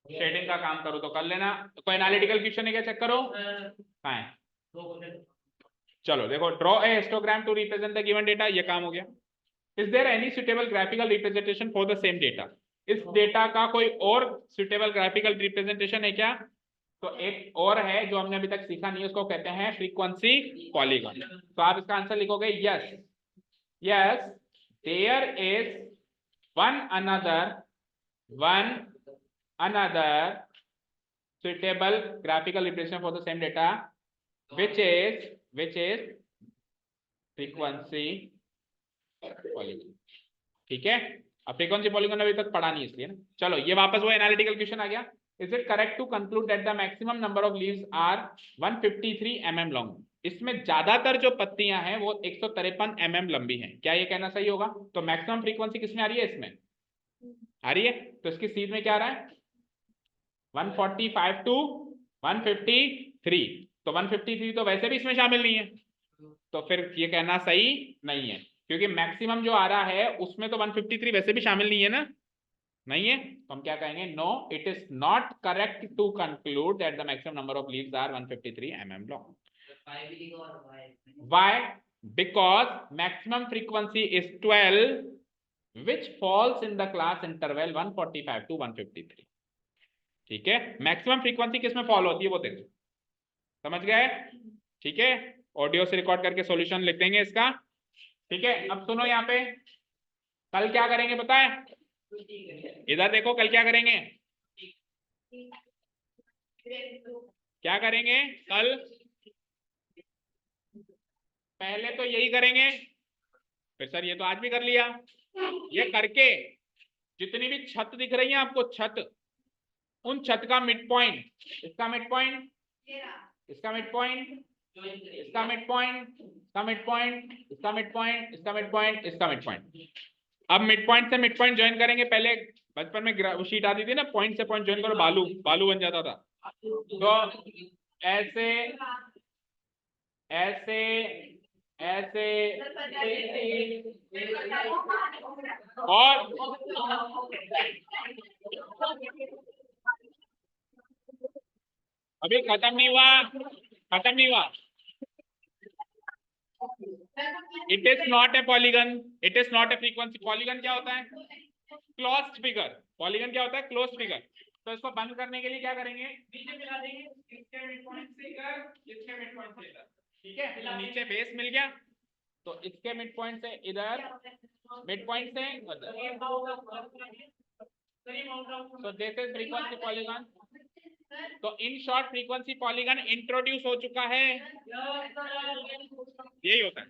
A: Shading का काम करो तो कर लेना, कोई एनालिटिकल क्वेश्चन है क्या, चेक करो, फाइन। चलो देखो, draw a histogram to represent the given data, ये काम हो गया। Is there any suitable graphical representation for the same data, इस डेटा का कोई और सुटेबल ग्राफिकल रिप्रेजेंटेशन है क्या, तो एक और है जो हमने अभी तक सीखा नहीं, उसको कहते हैं फ्रीक्वेंसी पॉलीगॉन, तो आप इसका आंसर लिखोगे yes, yes there is one another suitable graphical representation for the same data which is frequency polygon, ठीक है। अब फ्रीक्वेंसी पॉलीगॉन अभी तक पढ़ा नहीं इसलिए ना, चलो ये वापस वो एनालिटिकल क्वेश्चन आ गया, is it correct to conclude that the maximum number of leaves are 153 mm long, इसमें ज्यादातर जो पत्तियां हैं वो 153 mm लंबी हैं, क्या ये कहना सही होगा, तो मैक्सिमम फ्रीक्वेंसी किसमें आ रही है, इसमें आ रही है, तो इसकी सीध में क्या आ रहा है 145 टू 153, तो 153 तो वैसे भी इसमें शामिल नहीं है, तो फिर ये कहना सही नहीं है, क्योंकि मैक्सिमम जो आ रहा है उसमें तो 153 वैसे भी शामिल नहीं है ना, नहीं है, तो हम क्या कहेंगे, no it is not correct to conclude that the maximum number of leaves are 153 mm long. Why, because maximum frequency is 12 which falls in the class interval 145 to 153. ठीक है, मैक्सिमम फ्रीक्वेंसी किसमें फॉल होती है वो देखो, समझ गए? ठीक है, ऑडियो से रिकॉर्ड करके सॉल्यूशन लिख देंगे इसका। ठीक है, अब सुनो यहाँ पे कल क्या करेंगे पता है? इधर देखो कल क्या करेंगे, क्या करेंगे कल? पहले तो यही करेंगे, फिर सर ये तो आज भी कर लिया। ये करके जितनी भी छत दिख रही है आपको, छत, उन छत का मिड पॉइंट, इसका मिड पॉइंट, इसका मिड पॉइंट, इसका मिड पॉइंट, इसका मिड पॉइंट, इसका मिड पॉइंट, इसका मिड पॉइंट, इसका मिड पॉइंट। अब मिड पॉइंट से मिड पॉइंट ज्वाइन करेंगे। पहले बचपन में शीट आती थी ना, पॉइंट से पॉइंट ज्वाइन करो, बालू बालू बन जाता था। तो ऐसे ऐसे ऐसे और अभी खत्म नहीं हुआ, खत्म नहीं हुआ। It is not a polygon, it is not a frequency. Polygon क्या होता है? Closed figure. पॉलीगन क्या होता है? Closed figure. तो इसको बंद करने के लिए क्या करेंगे? नीचे मिला देंगे, इसके मिड पॉइंट से इधर, इसके मिड पॉइंट से इधर। ठीक है, तो नीचे बेस मिल गया, तो इसके मिड पॉइंट से इधर, मिड पॉइंट से so this is frequency polygon। तो in short frequency polygon introduce हो चुका है, यही होता है।